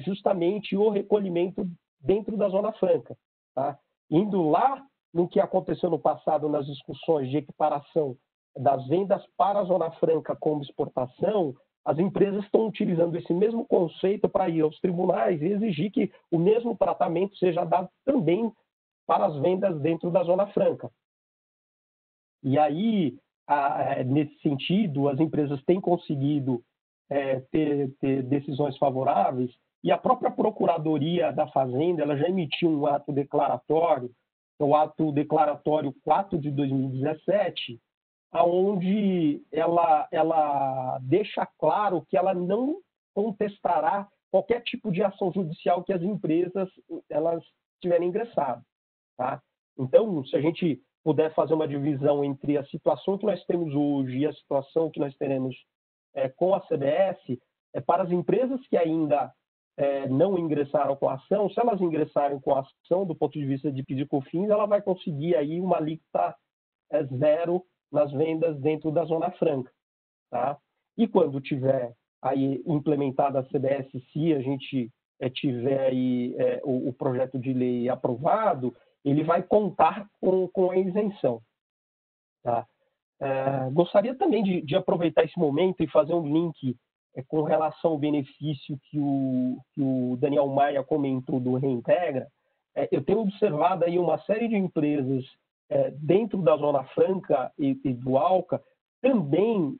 justamente o recolhimento dentro da Zona Franca, tá? Indo lá no que aconteceu no passado nas discussões de equiparação das vendas para a Zona Franca como exportação, as empresas estão utilizando esse mesmo conceito para ir aos tribunais e exigir que o mesmo tratamento seja dado também para as vendas dentro da Zona Franca. E aí, nesse sentido, as empresas têm conseguido ter decisões favoráveis e a própria Procuradoria da Fazenda ela já emitiu um ato declaratório, o ato declaratório 4 de 2017, onde ela deixa claro que ela não contestará qualquer tipo de ação judicial que as empresas elas tiverem ingressado, tá? Então, se a gente puder fazer uma divisão entre a situação que nós temos hoje e a situação que nós teremos com a CBS, para as empresas que ainda não ingressaram com a ação, se elas ingressarem com a ação, do ponto de vista de PIS e COFINS, ela vai conseguir aí uma alíquota zero nas vendas dentro da Zona Franca, tá? E quando tiver aí implementada a CBS, se a gente tiver aí o projeto de lei aprovado, ele vai contar com a isenção, tá? Gostaria também de aproveitar esse momento e fazer um link com relação ao benefício que o Daniel Maia comentou do Reintegra. Eu tenho observado aí uma série de empresas dentro da Zona Franca e do ALCA também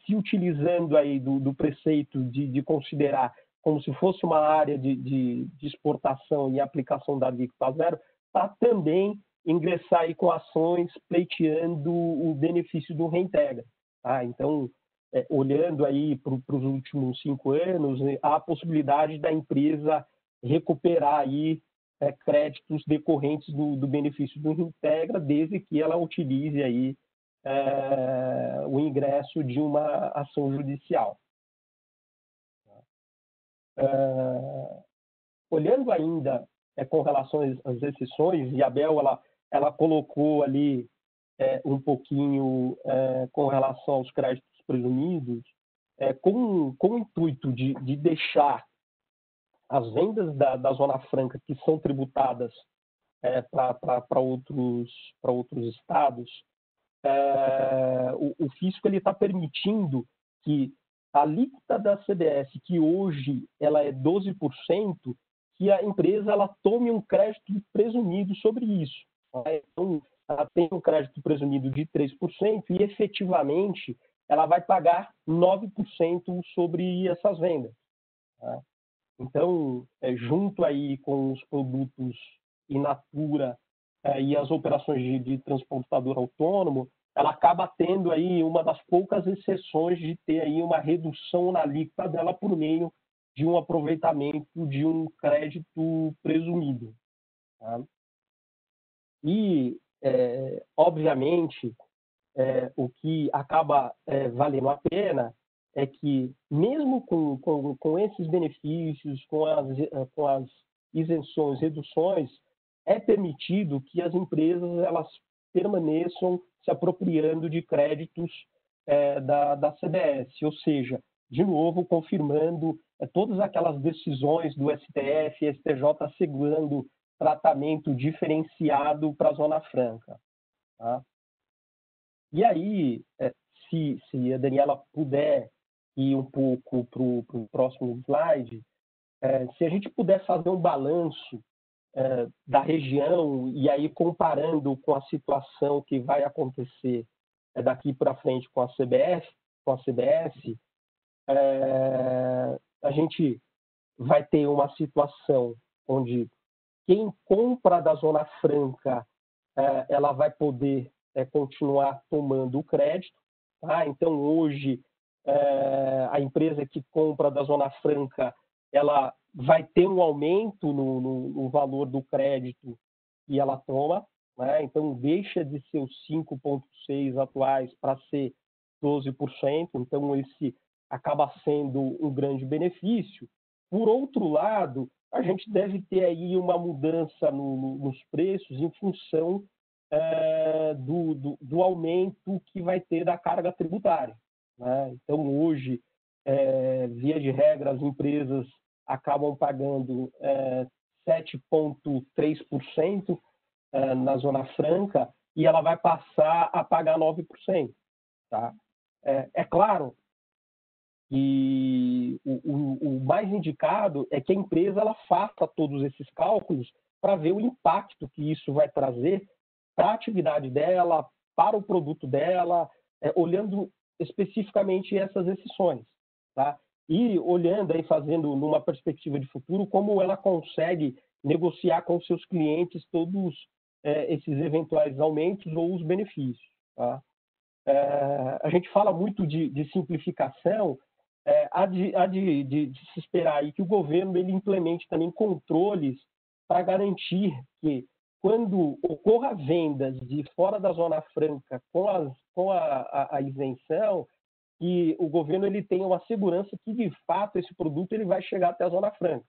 se utilizando aí do preceito de considerar como se fosse uma área de exportação e aplicação da alíquota zero, para também ingressar aí com ações pleiteando o benefício do reintegra. Tá? Então, olhando aí para os últimos 5 anos, há a possibilidade da empresa recuperar aí créditos decorrentes do benefício do reintegra, desde que ela utilize aí o ingresso de uma ação judicial. Olhando ainda com relação às exceções, e a Bel ela colocou ali um pouquinho com relação aos créditos presumidos, com o intuito de deixar as vendas da Zona Franca que são tributadas para outros estados, o fisco está permitindo que a alíquota da CBS, que hoje ela é 12%, que a empresa ela tome um crédito presumido sobre isso. Então, ela tem um crédito presumido de 3% e, efetivamente, ela vai pagar 9% sobre essas vendas. Tá? Então, junto aí com os produtos in natura e as operações de transportador autônomo, ela acaba tendo aí uma das poucas exceções de ter aí uma redução na alíquota dela por meio de um aproveitamento de um crédito presumido. Tá? E, obviamente, o que acaba valendo a pena é que, mesmo com esses benefícios, com as isenções, reduções, é permitido que as empresas elas permaneçam se apropriando de créditos da CBS, ou seja, de novo, confirmando todas aquelas decisões do STF e STJ assegurando tratamento diferenciado para a Zona Franca. Tá? E aí, se a Daniela puder ir um pouco para o próximo slide, se a gente puder fazer um balanço da região e aí comparando com a situação que vai acontecer daqui para frente com a CBS, a gente vai ter uma situação onde quem compra da Zona Franca ela vai poder continuar tomando o crédito. Tá? Então, hoje, a empresa que compra da Zona Franca ela vai ter um aumento no valor do crédito que ela toma. Né? Então, deixa de ser os 5,6% atuais para ser 12%. Então, esse acaba sendo um grande benefício. Por outro lado, a gente deve ter aí uma mudança nos preços em função do aumento que vai ter da carga tributária. Né? Então, hoje, via de regra, as empresas acabam pagando 7,3% na Zona Franca e ela vai passar a pagar 9%. Tá? É claro que o mais indicado é que a empresa ela faça todos esses cálculos para ver o impacto que isso vai trazer para a atividade dela, para o produto dela, olhando especificamente essas exceções. Tá? E olhando aí, fazendo numa perspectiva de futuro, como ela consegue negociar com seus clientes todos esses eventuais aumentos ou os benefícios. Tá? A gente fala muito de simplificação, há de se esperar aí que o governo ele implemente também controles para garantir que, quando ocorra vendas de fora da Zona Franca com a isenção, que o governo ele tenha uma segurança que, de fato, esse produto ele vai chegar até a Zona Franca.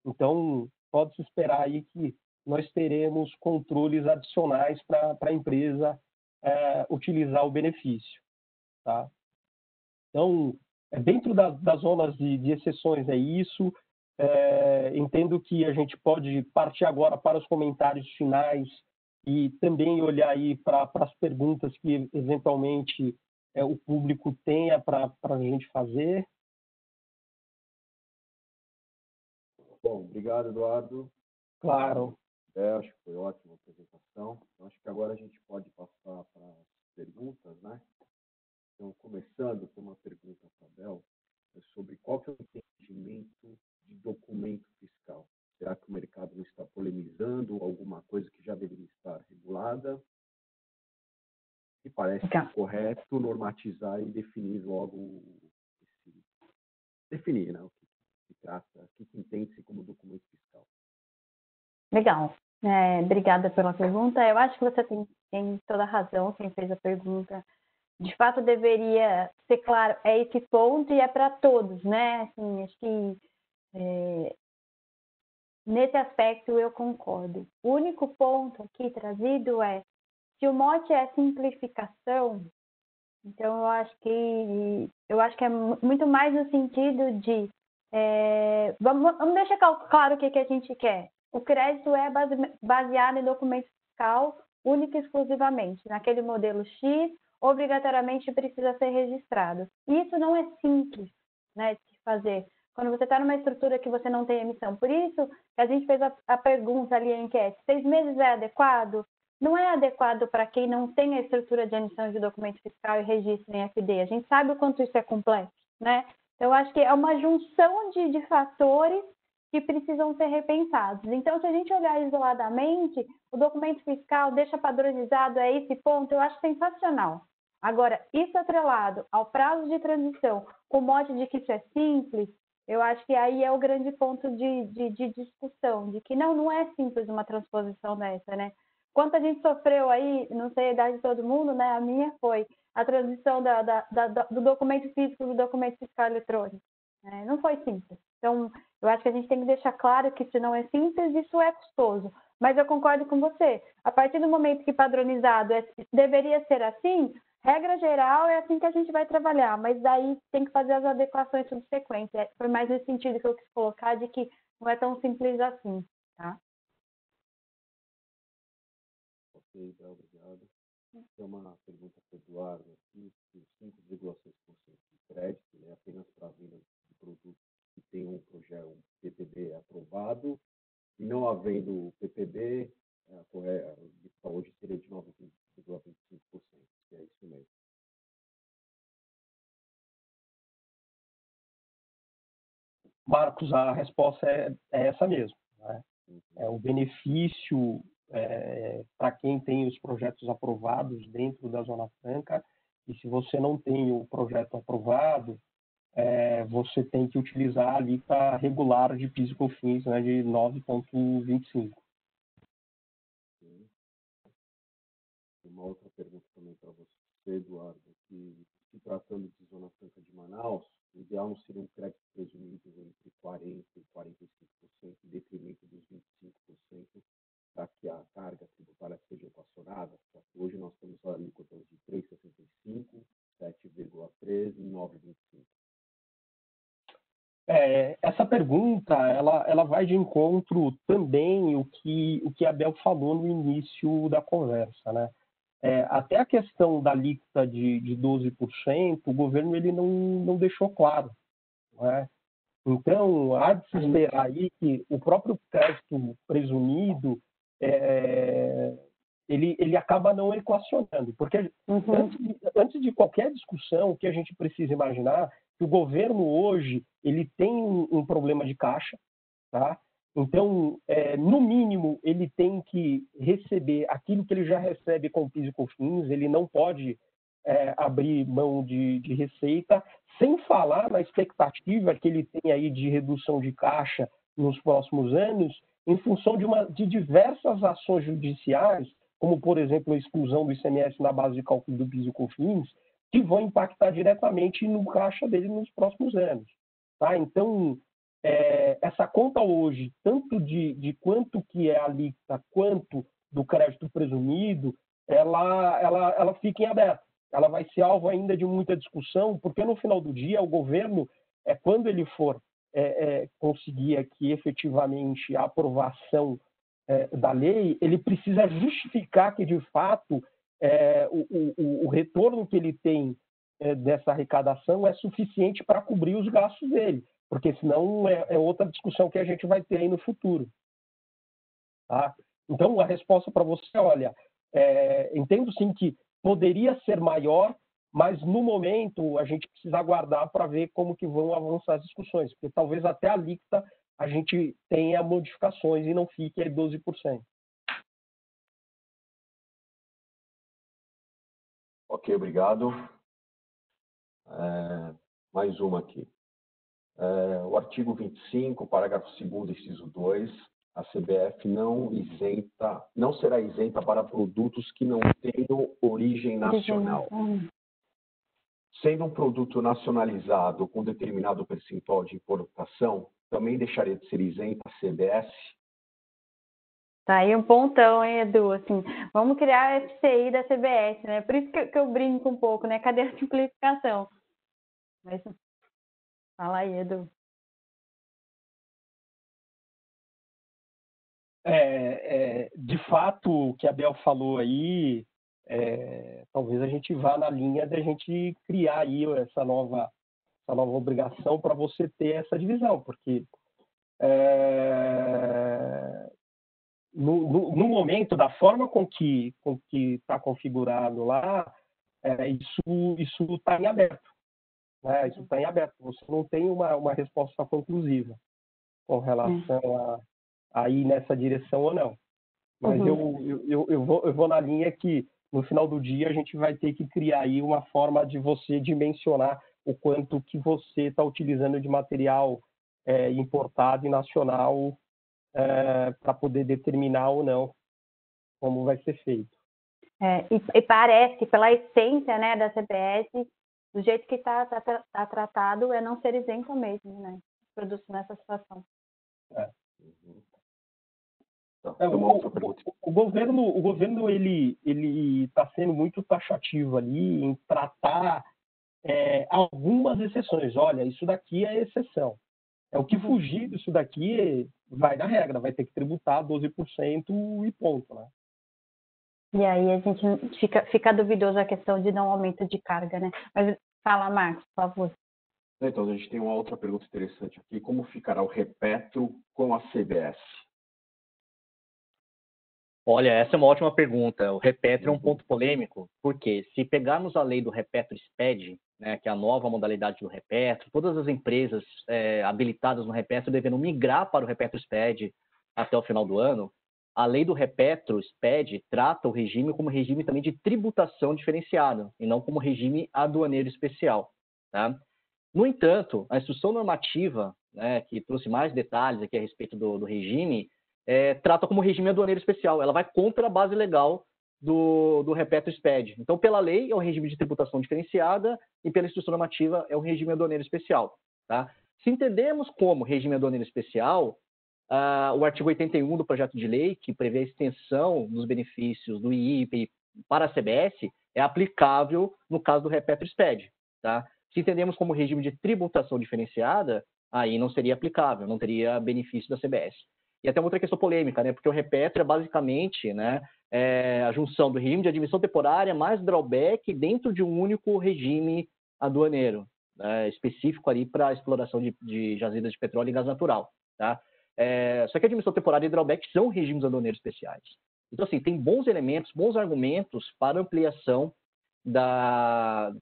Então, pode-se esperar aí que nós teremos controles adicionais para a empresa utilizar o benefício. Tá? Então, dentro das zonas de exceções é isso. Entendo que a gente pode partir agora para os comentários finais e também olhar aí para as perguntas que, eventualmente, o público tenha para a gente fazer. Bom, obrigado, Eduardo. Claro. Acho que foi ótima a apresentação. Acho que agora a gente pode passar para as perguntas, né? Então, começando com uma pergunta para a Bel, sobre qual que é o entendimento de documento fiscal. Será que o mercado não está polemizando alguma coisa que já deveria estar regulada? parece correto normatizar e definir logo, definir, né, o que se trata, o que entende-se como documento fiscal. Legal. Obrigada pela pergunta. Eu acho que você tem toda a razão, quem fez a pergunta. De fato, deveria ser claro, é esse ponto e é para todos, né? Assim, acho que nesse aspecto eu concordo. O único ponto aqui trazido é, se o mote é simplificação, então eu acho que é muito mais no sentido de vamos deixar claro o que a gente quer. O crédito é baseado em documento fiscal único e exclusivamente. Naquele modelo X, obrigatoriamente precisa ser registrado. Isso não é simples, né, de fazer. Quando você está numa estrutura que você não tem emissão. Por isso que a gente fez a pergunta ali, a enquete. 6 meses é adequado? Não é adequado para quem não tem a estrutura de emissão de documento fiscal e registro em FD. A gente sabe o quanto isso é complexo, né? Então, eu acho que é uma junção de fatores que precisam ser repensados. Então, se a gente olhar isoladamente, o documento fiscal deixa padronizado a esse ponto, eu acho sensacional. Agora, isso atrelado ao prazo de transição, com o mote de que isso é simples, eu acho que aí é o grande ponto de discussão, de que não é simples uma transposição dessa, né? Quanto a gente sofreu aí, não sei a idade de todo mundo, né? A minha foi a transição do documento físico do documento fiscal eletrônico. Não foi simples. Então, eu acho que a gente tem que deixar claro que se não é simples, isso é custoso. Mas eu concordo com você. A partir do momento que padronizado deveria ser assim, regra geral é assim que a gente vai trabalhar, mas daí tem que fazer as adequações subsequentes. Foi mais nesse sentido que eu quis colocar, de que não é tão simples assim, tá? Ok, obrigado. Tem uma pergunta para o Eduardo aqui, que 5,6% de crédito, né, apenas para venda de produtos que tem um projeto, um PPB aprovado, e não havendo PPB, hoje seria de 9,25%, que é isso mesmo. Marcos, a resposta é essa mesmo, né? O benefício para quem tem os projetos aprovados dentro da Zona Franca, e se você não tem o projeto aprovado, você tem que utilizar a alíquota regular de PIS e COFINS, né, de 9,25%. Uma outra pergunta também para você, Eduardo, que se tratando de Zona Franca de Manaus, o ideal não seria um crédito presumido entre 40% e 45%, em detrimento dos 25%, para que a carga tributária seja equacionada. Só que hoje nós temos alíquotas de 3,65%, 7,13% e 9,25%. Essa pergunta ela vai de encontro também o que a Bel falou no início da conversa, né? Até a questão da alíquota de 12%, o governo ele não deixou claro, né? Então, há de se esperar aí que o próprio crédito presumido ele acaba não equacionando, porque antes de qualquer discussão, o que a gente precisa imaginar que o governo hoje ele tem um problema de caixa, tá? Então, no mínimo, ele tem que receber aquilo que ele já recebe com PIS e COFINS, ele não pode abrir mão de receita, sem falar na expectativa que ele tem aí de redução de caixa nos próximos anos, em função de diversas ações judiciais, como, por exemplo, a exclusão do ICMS na base de cálculo do PIS e COFINS, que vão impactar diretamente no caixa dele nos próximos anos. Tá? Então, essa conta hoje, tanto de quanto que é a alíquota, quanto do crédito presumido, ela fica em aberto. Ela vai ser alvo ainda de muita discussão, porque no final do dia, o governo, quando ele for conseguir aqui efetivamente a aprovação da lei, ele precisa justificar que, de fato, o retorno que ele tem dessa arrecadação é suficiente para cobrir os gastos dele, porque senão é outra discussão que a gente vai ter aí no futuro. Tá? Então, a resposta para você, olha, entendo sim que poderia ser maior, mas no momento a gente precisa aguardar para ver como que vão avançar as discussões, porque talvez até a alíquota a gente tenha modificações e não fique aí 12%. Ok, Ok, obrigado. Mais uma aqui. O artigo 25, parágrafo 2º, inciso 2, a CBF não será isenta para produtos que não tenham origem nacional. Sendo um produto nacionalizado com determinado percentual de importação, também deixaria de ser isenta a CBS? Tá aí um pontão, hein, Edu? Assim, vamos criar a FCI da CBS, né? Por isso que eu brinco um pouco, né? Cadê a simplificação? Mas, fala aí, Edu. De fato, o que a Bel falou aí, talvez a gente vá na linha de a gente criar aí essa nova obrigação para você ter essa divisão, porque no momento, da forma com que está configurado lá, isso está em aberto. Né? Isso está em aberto. Você não tem uma resposta conclusiva com relação a ir nessa direção ou não. Mas eu vou na linha que, no final do dia, a gente vai ter que criar aí uma forma de você dimensionar o quanto que você está utilizando de material importado e nacional para poder determinar ou não como vai ser feito. E parece, pela essência, né, da CBS, do jeito que está tratado, é não ser isento mesmo, né? Produtos nessa situação. O governo ele está sendo muito taxativo ali em tratar algumas exceções. Olha, isso daqui é exceção. O que fugir disso daqui vai da regra, vai ter que tributar 12% e ponto, né? E aí a gente fica duvidoso a questão de não aumento de carga, né? Mas fala, Marcos, por favor. Então, a gente tem uma outra pergunta interessante aqui. Como ficará o Repetro com a CBS? Olha, essa é uma ótima pergunta. O Repetro é um ponto polêmico, porque se pegarmos a lei do Repetro SPED, né, que é a nova modalidade do Repetro, todas as empresas habilitadas no Repetro deverão migrar para o Repetro SPED até o final do ano. A lei do Repetro SPED trata o regime como regime também de tributação diferenciada, e não como regime aduaneiro especial. Tá? No entanto, a instrução normativa, né, que trouxe mais detalhes aqui a respeito do regime, trata como regime aduaneiro especial. Ela vai contra a base legal do Repetro SPED. Então, pela lei, é um regime de tributação diferenciada e pela instrução normativa é um regime aduaneiro especial. Tá? Se entendemos como regime aduaneiro especial, o artigo 81 do projeto de lei, que prevê a extensão dos benefícios do IIP para a CBS, é aplicável no caso do Repetro SPED. Tá? Se entendemos como regime de tributação diferenciada, aí não seria aplicável, não teria benefício da CBS. E até uma outra questão polêmica, né? Porque o Repetro é basicamente, né, a junção do regime de admissão temporária mais drawback dentro de um único regime aduaneiro, específico ali para a exploração de jazidas de petróleo e gás natural. Tá? Só que a admissão temporária e drawback são regimes aduaneiros especiais. Então, assim, tem bons elementos, bons argumentos para ampliação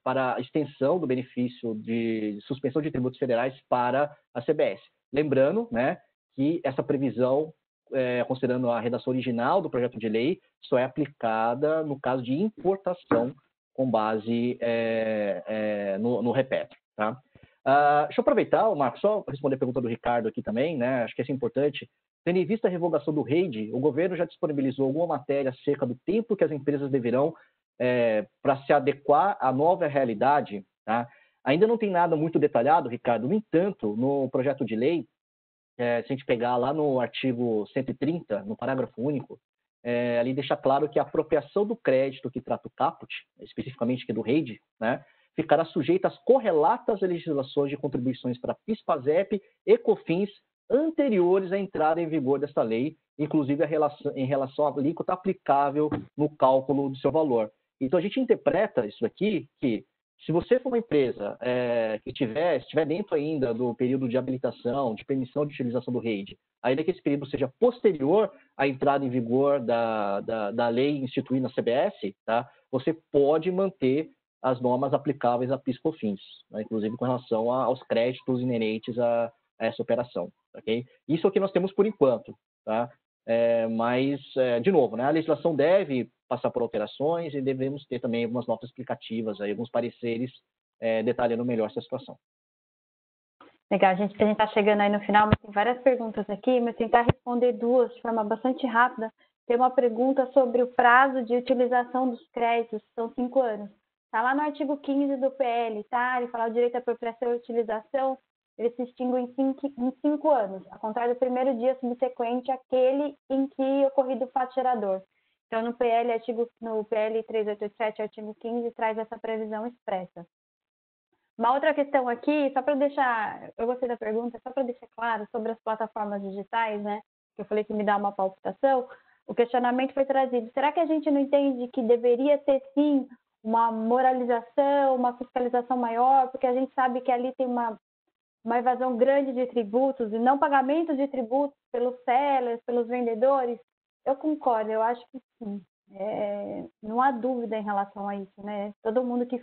para a extensão do benefício de suspensão de tributos federais para a CBS. Lembrando, né, que essa previsão, considerando a redação original do projeto de lei, só é aplicada no caso de importação com base no Repetro. Tá? Deixa eu aproveitar, Marcos, só responder a pergunta do Ricardo aqui também, né? Acho que isso é importante. Tendo em vista a revogação do REID, o governo já disponibilizou alguma matéria acerca do tempo que as empresas deverão para se adequar à nova realidade. Tá? Ainda não tem nada muito detalhado, Ricardo. No entanto, no projeto de lei, se a gente pegar lá no artigo 130, no parágrafo único, ali deixa claro que a apropriação do crédito que trata o caput, especificamente que é do REID, né, ficará sujeita às correlatas legislações de contribuições para PIS, PASEP e COFINS anteriores à entrada em vigor desta lei, inclusive em relação à alíquota aplicável no cálculo do seu valor. Então, a gente interpreta isso aqui que, se você for uma empresa que estiver dentro ainda do período de habilitação, de permissão de utilização do REID, ainda que esse período seja posterior à entrada em vigor da lei instituindo a CBS, tá? Você pode manter as normas aplicáveis a PIS/COFINS, né? Inclusive com relação aos créditos inerentes a essa operação. Okay? Isso é o que nós temos por enquanto. Tá? Mas, de novo, né, a legislação deve passar por alterações e devemos ter também algumas notas explicativas, aí, alguns pareceres detalhando melhor essa situação. Legal, a gente está chegando aí no final, mas tem várias perguntas aqui, mas tentar responder duas de forma bastante rápida. Tem uma pergunta sobre o prazo de utilização dos créditos, são 5 anos. Está lá no artigo 15 do PL, tá? Ele fala o direito à apropriação e utilização, ele se extingue em 5 anos, ao contrário do primeiro dia subsequente àquele em que ocorrido o fato gerador. Então, no PL 3887, artigo 15, traz essa previsão expressa. Uma outra questão aqui, só para deixar, eu gostei da pergunta, só para deixar claro sobre as plataformas digitais, né? Que eu falei que me dá uma palpitação. O questionamento foi trazido. Será que a gente não entende que deveria ter, sim, uma moralização, uma fiscalização maior? Porque a gente sabe que ali tem uma evasão grande de tributos e não pagamento de tributos pelos sellers, pelos vendedores. Eu concordo, eu acho que sim. Não há dúvida em relação a isso, né? Todo mundo que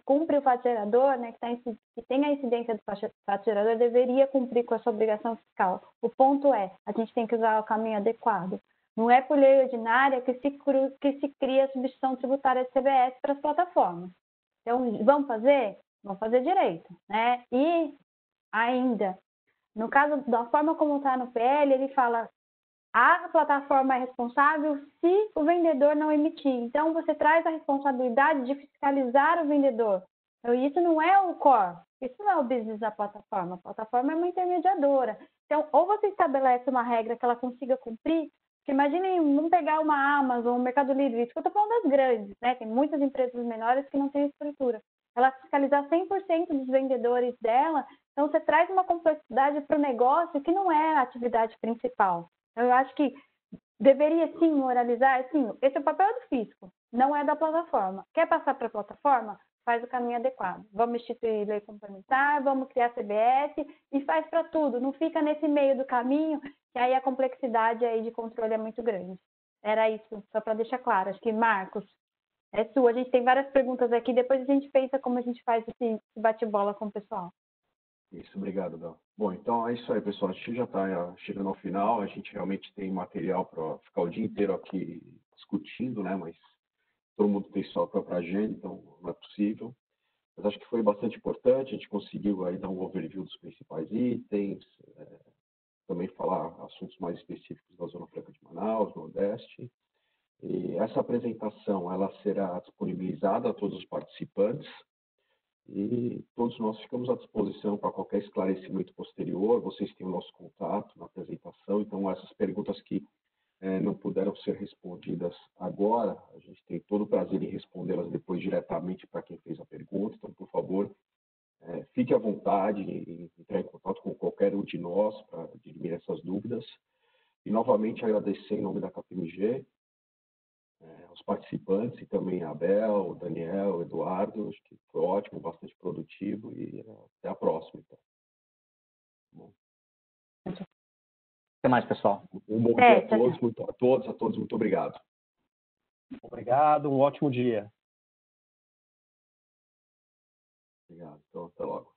cumpre o fato gerador, né, que tem a incidência do fato gerador, deveria cumprir com essa obrigação fiscal. O ponto é, a gente tem que usar o caminho adequado. Não é por lei ordinária que se cria a substituição tributária de CBS para as plataformas. Então, vamos fazer? Vamos fazer direito, né? E ainda, no caso da forma como está no PL, ele fala a plataforma é responsável se o vendedor não emitir. Então, você traz a responsabilidade de fiscalizar o vendedor. Então, isso não é o core, isso não é o business da plataforma. A plataforma é uma intermediadora. Então, ou você estabelece uma regra que ela consiga cumprir, porque imaginem, vamos pegar uma Amazon, um Mercado Livre, isso que eu estou falando das grandes, né? Tem muitas empresas menores que não têm estrutura. Ela fiscalizar 100% dos vendedores dela, então você traz uma complexidade para o negócio que não é a atividade principal. Eu acho que deveria sim moralizar, sim, esse é o papel do fisco, não é da plataforma. Quer passar para a plataforma? Faz o caminho adequado. Vamos instituir lei complementar, vamos criar CBS e faz para tudo. Não fica nesse meio do caminho, que aí a complexidade aí de controle é muito grande. Era isso, só para deixar claro. Acho que, Marcos, é sua. A gente tem várias perguntas aqui, depois a gente pensa como a gente faz esse bate-bola com o pessoal. Isso, obrigado, Dan. Bom, então é isso aí, pessoal. A gente já está chegando ao final. A gente realmente tem material para ficar o dia inteiro aqui discutindo, né? Mas todo mundo tem sua própria agenda, então não é possível. Mas acho que foi bastante importante. A gente conseguiu aí dar um overview dos principais itens, também falar assuntos mais específicos da Zona Franca de Manaus, Nordeste. E essa apresentação ela será disponibilizada a todos os participantes. E todos nós ficamos à disposição para qualquer esclarecimento posterior. Vocês têm o nosso contato na apresentação, então essas perguntas que não puderam ser respondidas agora, a gente tem todo o prazer em respondê-las depois diretamente para quem fez a pergunta. Então, por favor, fique à vontade em entrar em contato com qualquer um de nós para dirimir essas dúvidas. E, novamente, agradecer em nome da KPMG, os participantes e também a Abel, o Daniel, o Eduardo. Acho que foi ótimo, bastante produtivo e até a próxima. Então. Bom. Até mais, pessoal. Um bom dia a todos, muito obrigado. Obrigado, um ótimo dia. Obrigado, então até logo.